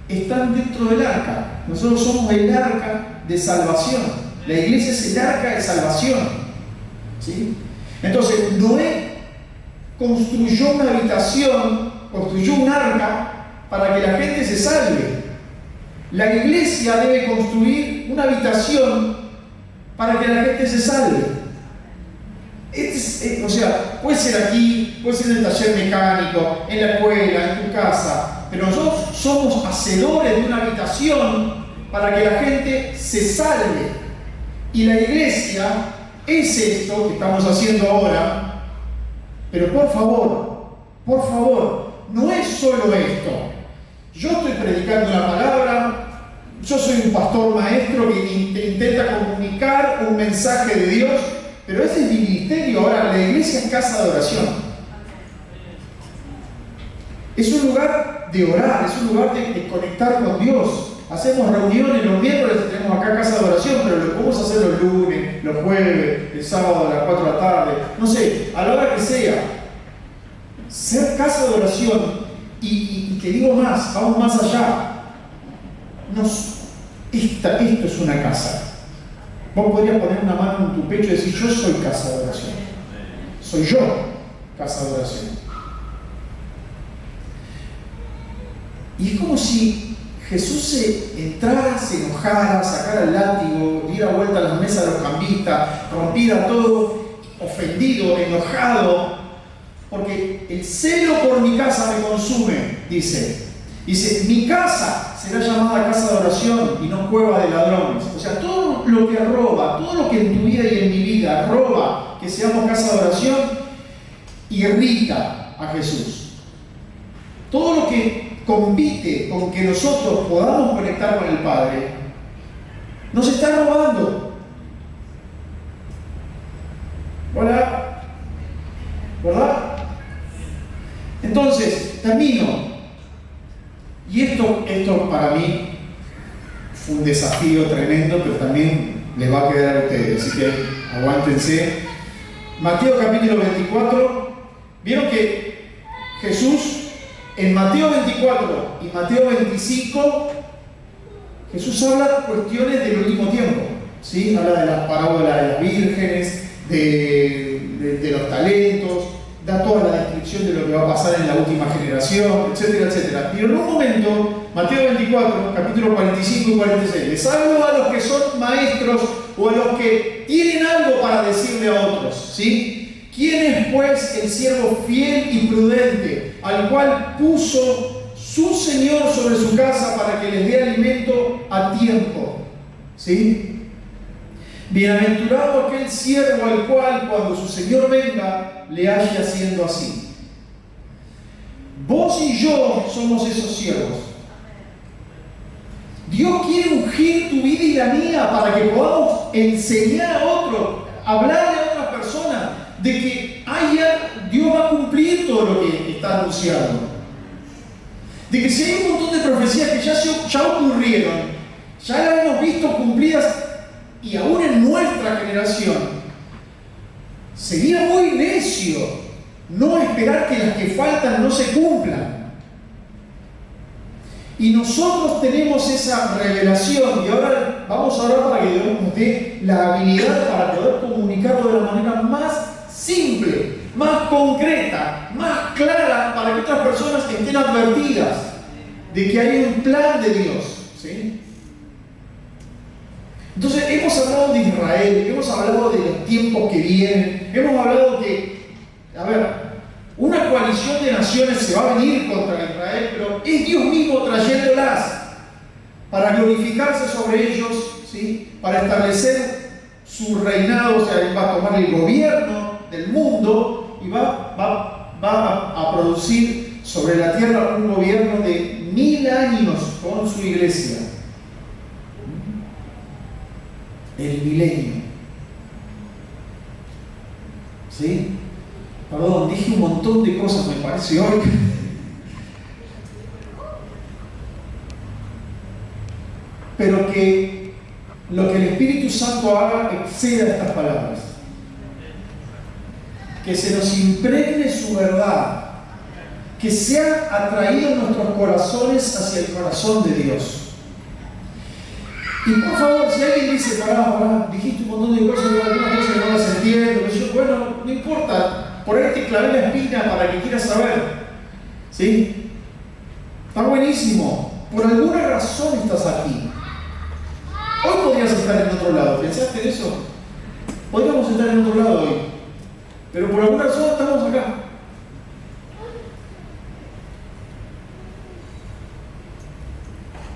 están dentro del arca. Nosotros somos el arca de salvación. La iglesia es el arca de salvación. ¿Sí? Entonces, Noé construyó una habitación construyó un arca para que la gente se salve. La iglesia debe construir una habitación para que la gente se salve. O sea, puede ser aquí, puede ser en el taller mecánico, en la escuela, en tu casa, pero nosotros somos hacedores de una habitación para que la gente se salve. Y la iglesia es esto que estamos haciendo ahora, pero por favor, no es solo esto. Yo estoy predicando la palabra, yo soy un pastor maestro que intenta comunicar un mensaje de Dios, pero ese es mi ministerio. Ahora, la iglesia es casa de oración. Es un lugar de orar, es un lugar de conectar con Dios. Hacemos reuniones los miércoles, tenemos acá casa de oración, pero lo podemos hacer los lunes, los jueves, el sábado a las 4 de la tarde, no sé, a la hora que sea. Ser casa de oración, y te digo más, vamos más allá. Esto es una casa. Vos podrías poner una mano en tu pecho y decir: yo soy casa de oración. Soy yo casa de oración. Y es como si Jesús se entrara, se enojara, sacara el látigo, diera vuelta a las mesas de los cambistas, rompiera todo, ofendido, enojado, porque el celo por mi casa me consume, dice, mi casa será llamada casa de oración y no cueva de ladrones. O sea, todo lo que roba, todo lo que en tu vida y en mi vida roba que seamos casa de oración, irrita a Jesús. Todo lo que compite con que nosotros podamos conectar con el Padre, nos está robando. Hola, ¿verdad? Entonces, termino. Y esto para mí fue un desafío tremendo, pero también les va a quedar a ustedes, así que aguántense. Mateo capítulo 24, vieron que Jesús en Mateo 24 y Mateo 25, Jesús habla cuestiones del último tiempo, ¿sí? Habla de las parábolas de las vírgenes, de los talentos, da toda la descripción de lo que va a pasar en la última generación, etcétera, etcétera. Pero en un momento, Mateo 24, capítulo 45 y 46, les hablo a los que son maestros o a los que tienen algo para decirle a otros, ¿sí? ¿Quién es pues el siervo fiel y prudente, al cual puso su Señor sobre su casa para que les dé alimento a tiempo? ¿Sí? Bienaventurado aquel siervo al cual, cuando su Señor venga, le halle haciendo así. Vos y yo somos esos siervos. Dios quiere ungir tu vida y la mía para que podamos enseñar a otro, hablarle a otras personas de que Dios va a cumplir todo lo que está anunciado. De que si hay un montón de profecías que ya ocurrieron, ya las hemos visto cumplidas, y aún en nuestra generación, sería muy necio no esperar que las que faltan no se cumplan. Y nosotros tenemos esa revelación, y ahora vamos a orar para que Dios nos dé la habilidad para poder comunicarlo de la manera más simple, más concreta, más clara, para que otras personas estén advertidas de que hay un plan de Dios, ¿sí? Entonces, hemos hablado de Israel, hemos hablado de los tiempos que vienen, hemos hablado que, una coalición de naciones se va a venir contra Israel, pero es Dios mismo trayéndolas para glorificarse sobre ellos, ¿sí? Para establecer su reinado, o sea, Él va a tomar el gobierno del mundo y va a producir sobre la tierra un gobierno de 1000 años con su iglesia. El milenio. ¿Sí? Perdón, dije un montón de cosas, me parece hoy. Pero que lo que el Espíritu Santo haga exceda estas palabras. Que se nos impregne su verdad. Que sea atraído nuestros corazones hacia el corazón de Dios. Y por favor, si alguien dice, pará, dijiste un montón de cosas, algunas cosas que no las entiendo, bueno, no importa, por ahí te clavé la espina para que quieras saber. ¿Sí? Está buenísimo. Por alguna razón estás aquí. Hoy podrías estar en otro lado. ¿Pensaste en eso? Podríamos estar en otro lado hoy. Pero por alguna razón estamos acá.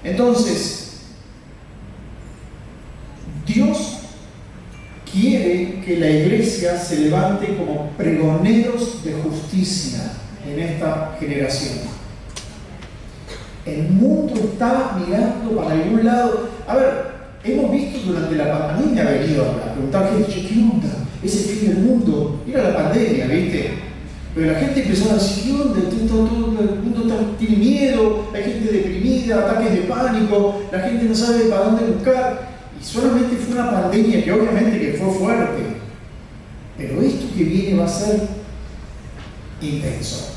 Entonces, Dios quiere que la iglesia se levante como pregoneros de justicia en esta generación. El mundo está mirando para algún lado. A ver, hemos visto durante la pandemia, a mí me ha venido a preguntar, ¿qué onda? Es el fin del mundo. Era la pandemia, ¿viste? Pero la gente empezó a decir, ¿qué onda? Todo el mundo tiene miedo, hay gente deprimida, ataques de pánico, la gente no sabe para dónde buscar. Y solamente fue una pandemia que obviamente que fue fuerte. Pero esto que viene va a ser intenso,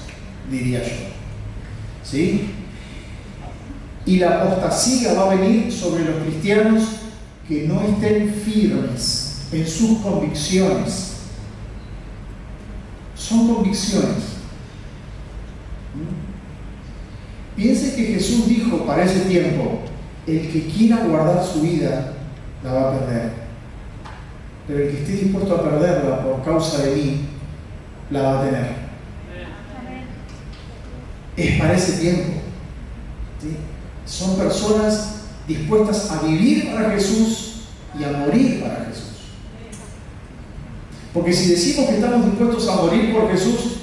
diría yo. ¿Sí? Y la apostasía va a venir sobre los cristianos que no estén firmes en sus convicciones. Son convicciones. Piense que Jesús dijo para ese tiempo, el que quiera guardar su vida, la va a perder. Pero el que esté dispuesto a perderla por causa de mí, la va a tener. Es para ese tiempo. ¿Sí? Son personas dispuestas a vivir para Jesús y a morir para Jesús. Porque si decimos que estamos dispuestos a morir por Jesús,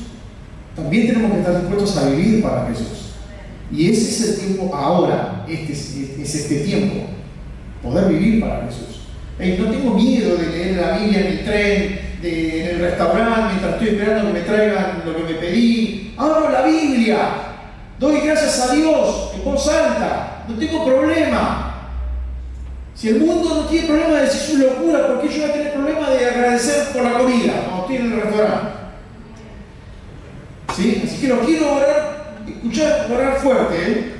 también tenemos que estar dispuestos a vivir para Jesús. Y ese es el tiempo ahora, es este tiempo, poder vivir para Jesús. No tengo miedo de leer la Biblia en el tren, en el restaurante, mientras estoy esperando que me traigan lo que me pedí. Abro la Biblia, doy gracias a Dios en voz alta, no tengo problema. Si el mundo no tiene problema de decir su locura, ¿por qué yo voy a tener problema de agradecer por la comida cuando estoy en el restaurante? ¿Sí? Así que lo quiero orar, orar fuerte, ¿eh?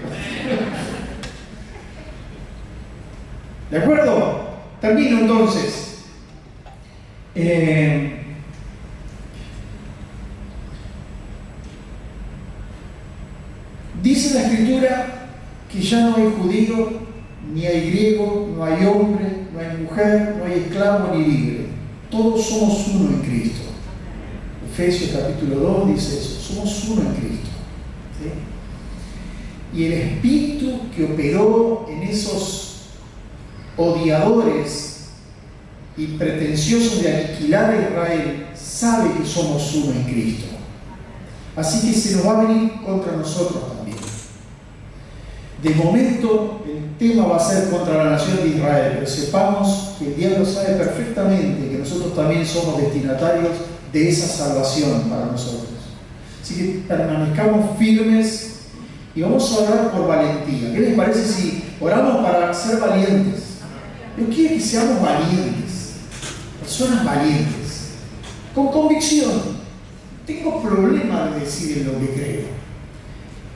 ¿De acuerdo? Termino entonces. Dice la Escritura que ya no hay judío, ni hay griego, no hay hombre, no hay mujer, no hay esclavo ni libre. Todos somos uno en Cristo. Efesios capítulo 2 dice eso, somos uno en Cristo. ¿Sí? Y el espíritu que operó en esos odiadores y pretenciosos de aniquilar a Israel sabe que somos uno en Cristo. Así que se nos va a venir contra nosotros también. De momento el tema va a ser contra la nación de Israel, pero sepamos que el diablo sabe perfectamente que nosotros también somos destinatarios de esa salvación para nosotros. Así que permanezcamos firmes y vamos a orar por valentía. ¿Qué les parece si oramos para ser valientes? Dios quiere que seamos valientes, personas valientes, con convicción. Tengo problema de decir en lo que creo.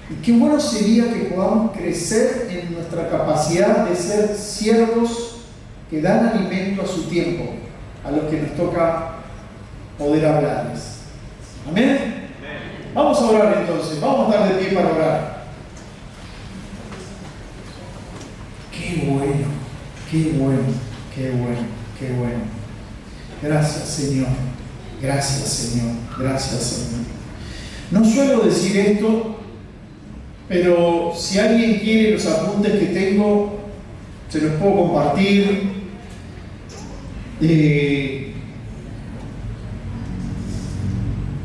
Y qué bueno sería que podamos crecer en nuestra capacidad de ser siervos que dan alimento a su tiempo, a los que nos toca poder hablarles. ¿Amén? Vamos a orar entonces, vamos a estar de pie para orar. Qué bueno, qué bueno, qué bueno, qué bueno. Gracias, Señor. Gracias, Señor. Gracias, Señor. No suelo decir esto, pero si alguien quiere los apuntes que tengo, se los puedo compartir.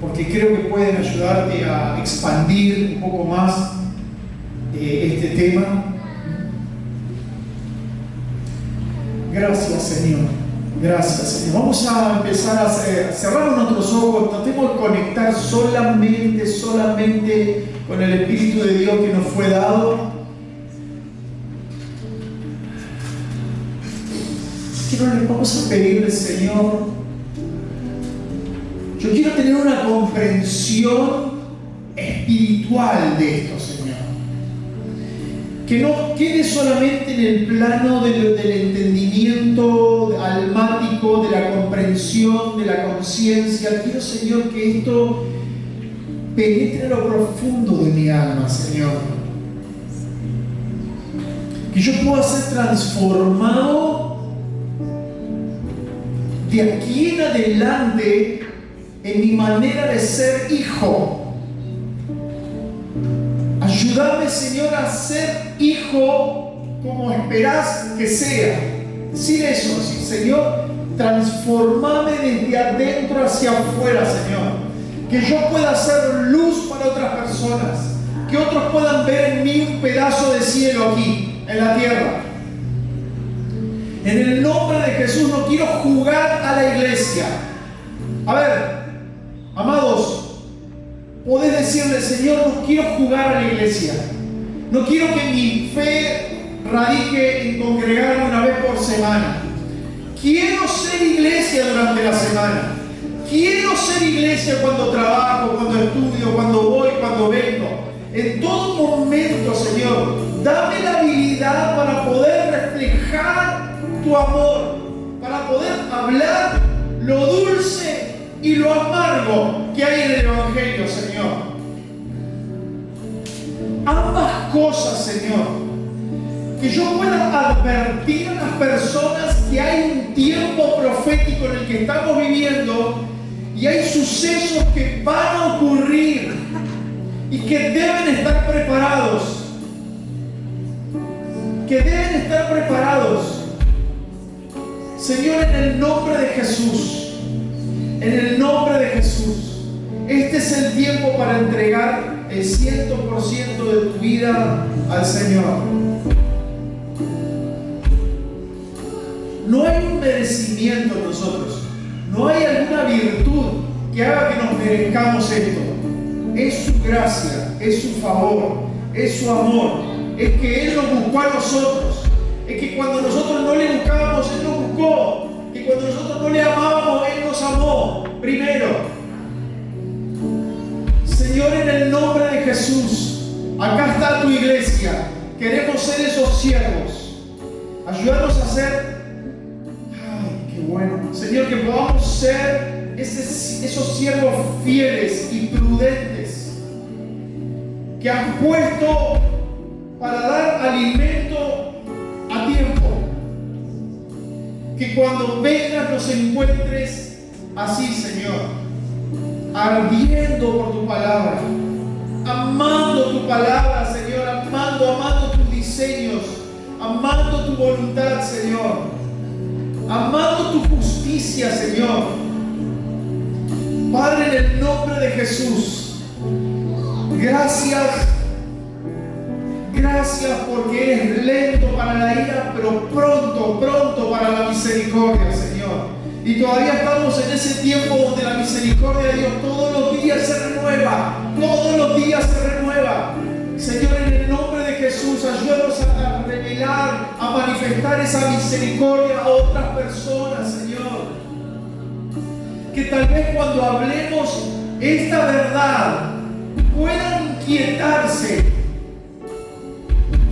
Porque creo que pueden ayudarte a expandir un poco más este tema. Gracias, Señor. Gracias, Señor. Vamos a empezar a cerrar nuestros ojos. Tratemos de conectar solamente con el Espíritu de Dios que nos fue dado. Vamos a pedirle, Señor, yo quiero tener una comprensión espiritual de esto, Señor. Que no quede solamente en el plano del entendimiento almático, de la comprensión, de la conciencia. Quiero, Señor, que esto penetre lo profundo de mi alma, Señor. Que yo pueda ser transformado de aquí en adelante en mi manera de ser hijo. Ayúdame, Señor, a ser hijo como esperás que sea. Decir eso, decir, Señor, transformame desde adentro hacia afuera, Señor. Que yo pueda ser luz para otras personas. Que otros puedan ver en mí un pedazo de cielo aquí, en la tierra. En el nombre de Jesús no quiero jugar a la iglesia. A ver, amados, podés decirle, Señor, no quiero jugar a la iglesia. No quiero que mi fe radique en congregarme una vez por semana. Quiero ser iglesia durante la semana. Quiero ser iglesia cuando trabajo, cuando estudio, cuando voy, cuando vengo. En todo momento, Señor, dame la habilidad para poder reflejar tu amor, para poder hablar lo dulce y lo amargo que hay en el Evangelio, Señor. Ambas cosas, Señor. Que yo pueda advertir a las personas que hay un tiempo profético en el que estamos viviendo y hay sucesos que van a ocurrir y que deben estar preparados. Que deben estar preparados. Señor, en el nombre de Jesús, en el nombre de Jesús, este es el tiempo para entregar el 100% de tu vida al Señor. No hay un merecimiento en nosotros, no hay alguna virtud que haga que nos merezcamos esto. Es su gracia, es su favor, es su amor, es que Él nos buscó a nosotros. Es que cuando nosotros no le buscábamos, Él nos buscó. Que cuando nosotros no le amábamos, Él nos amó primero. Señor, en el nombre de Jesús, acá está tu iglesia. Queremos ser esos siervos. Ayúdanos a ser, ay, qué bueno, Señor, que podamos ser esos siervos fieles y prudentes que has puesto para dar alimento a tiempo. Que cuando vengas nos encuentres así, Señor, ardiendo por tu palabra, amando tu palabra, Señor, amando tus diseños, amando tu voluntad, Señor, amando tu justicia, Señor. Padre, en el nombre de Jesús, gracias porque eres lento para la ira, pero pronto para la misericordia, Señor. Y todavía estamos en ese tiempo donde la misericordia de Dios todos los días se renueva, Señor, en el nombre de Jesús, ayúdanos a revelar, a manifestar esa misericordia a otras personas, Señor. Que tal vez cuando hablemos esta verdad puedan inquietarse,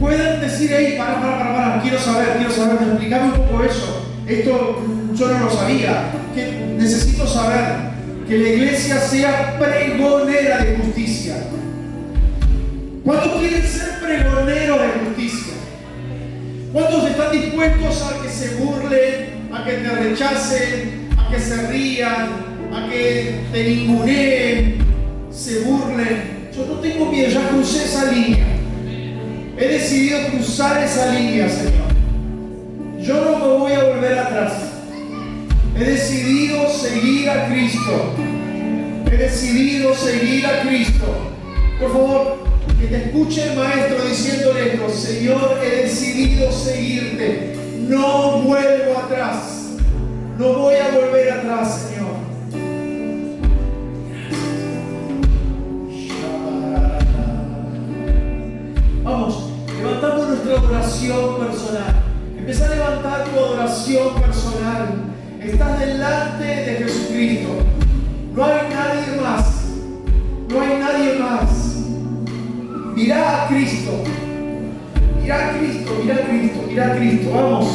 pueden decir, hey, para, quiero saber, explícame un poco eso. Esto yo no lo sabía. Que necesito saber que la iglesia sea pregonera de justicia. ¿Cuántos quieren ser pregoneros de justicia? ¿Cuántos están dispuestos a que se burlen, a que te rechacen, a que se rían, a que te ninguneen, se burlen? Yo no tengo miedo, ya crucé esa línea. He decidido cruzar esa línea, Señor. Yo no me voy a volver atrás. He decidido seguir a Cristo. Por favor, que te escuche el maestro diciéndole esto: Señor, he decidido seguirte. No vuelvo atrás. No voy a volver atrás, Señor. Vamos, levantamos nuestra adoración personal. Empieza a levantar tu adoración personal. Estás delante de Jesucristo. No hay nadie más. Mira a Cristo. Vamos.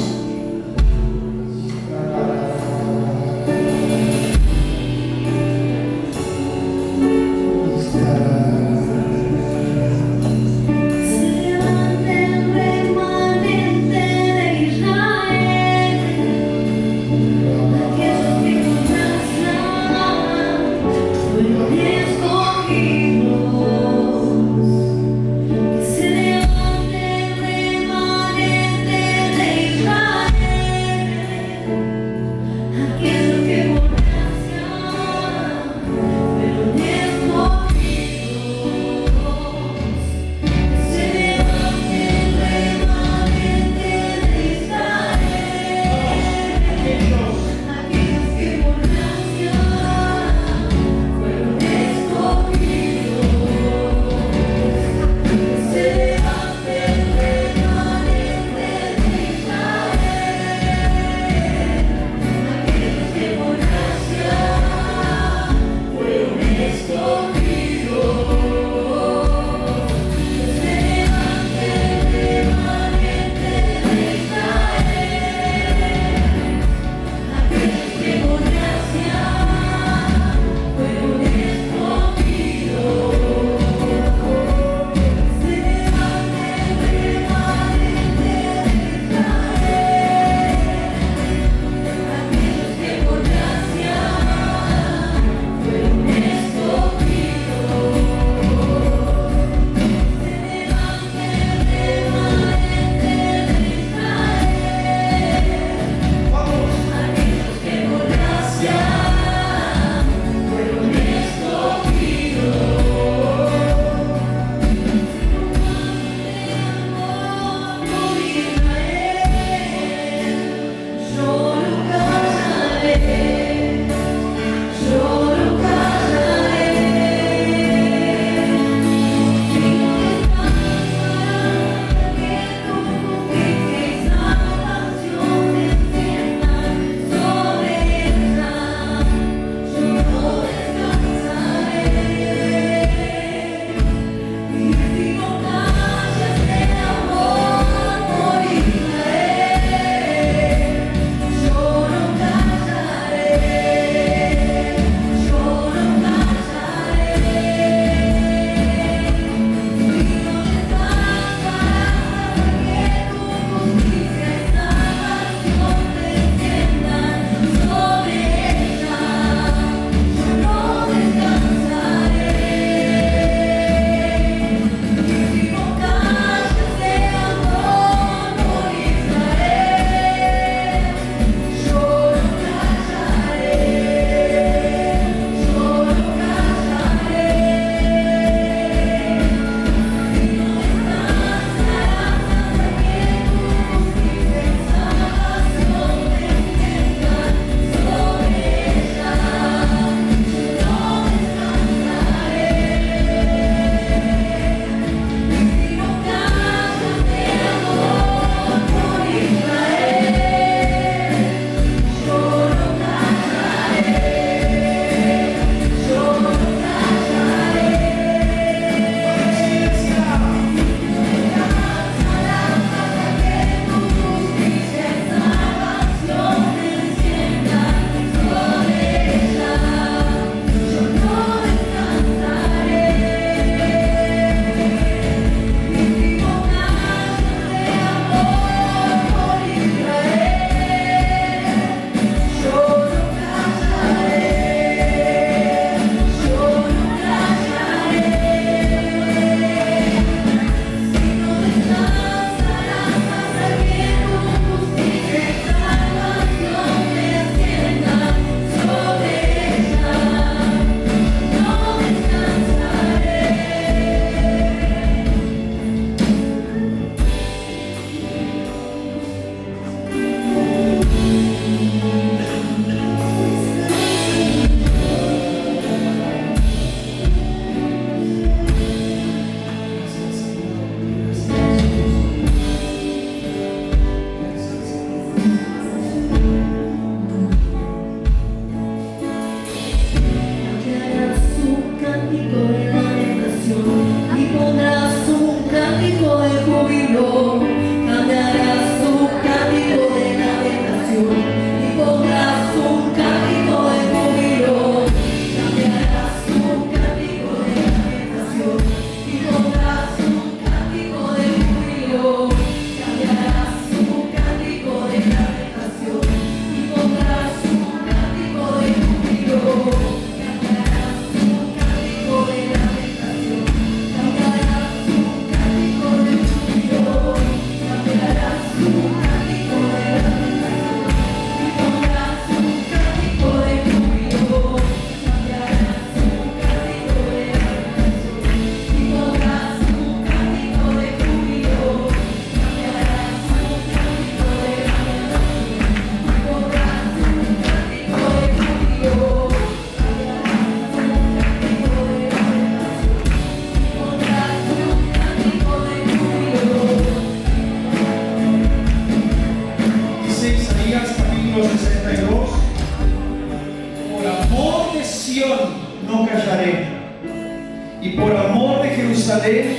Jerusalén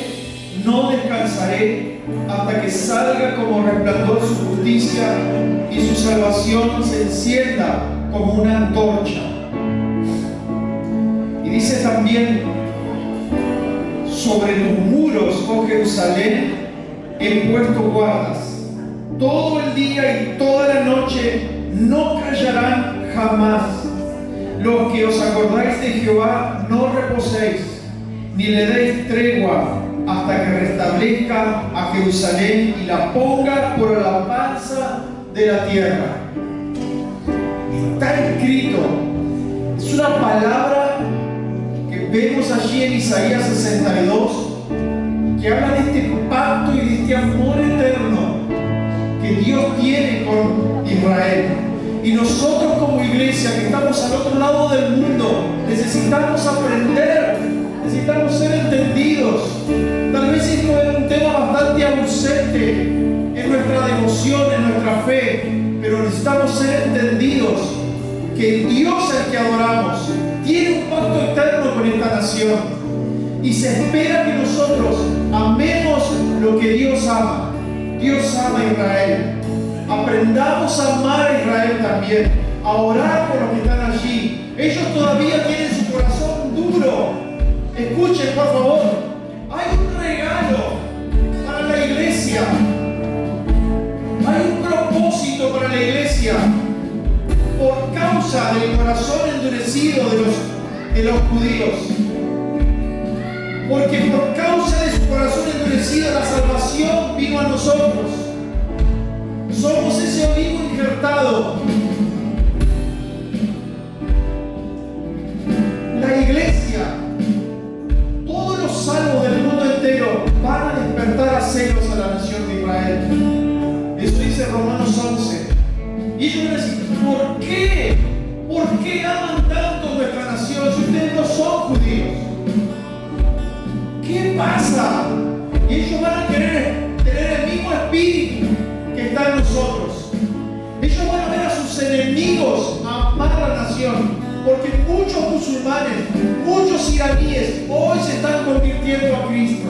no descansaré hasta que salga como resplandor su justicia y su salvación se encienda como una antorcha. Y dice también: sobre tus muros, oh Jerusalén, he puesto guardas. Todo el día y toda la noche no callarán jamás. Los que os acordáis de Jehová, no reposéis, ni le deis tregua hasta que restablezca a Jerusalén y la ponga por la panza de la tierra. Está escrito, es una palabra que vemos allí en Isaías 62, que habla de este pacto y de este amor eterno que Dios tiene con Israel. Y nosotros como iglesia que estamos al otro lado del mundo, necesitamos aprender, necesitamos ser entendidos. Tal vez esto es un tema bastante ausente en nuestra devoción, en nuestra fe, pero necesitamos ser entendidos que el Dios al que adoramos tiene un pacto eterno con esta nación y se espera que nosotros amemos lo que Dios ama. Dios ama a Israel. Aprendamos a amar a Israel también, a orar por los que están allí. Ellos todavía tienen su corazón duro. Escuchen, por favor, hay un regalo para la iglesia. Hay un propósito para la iglesia. Por causa del corazón endurecido de los judíos. Porque por causa de su corazón endurecido la salvación vino a nosotros. Somos ese olivo injertado. La iglesia, todos los salvos del mundo entero van a despertar a celos a la nación de Israel. Eso dice Romanos 11. Y ellos van a decir: ¿por qué? ¿Por qué aman tanto nuestra nación si ustedes no son judíos? ¿Qué pasa? Y ellos van a querer tener el mismo espíritu que está en nosotros. Ellos van a ver a sus enemigos amar a la nación, porque muchos musulmanes, muchos iraníes hoy se están convirtiendo a Cristo.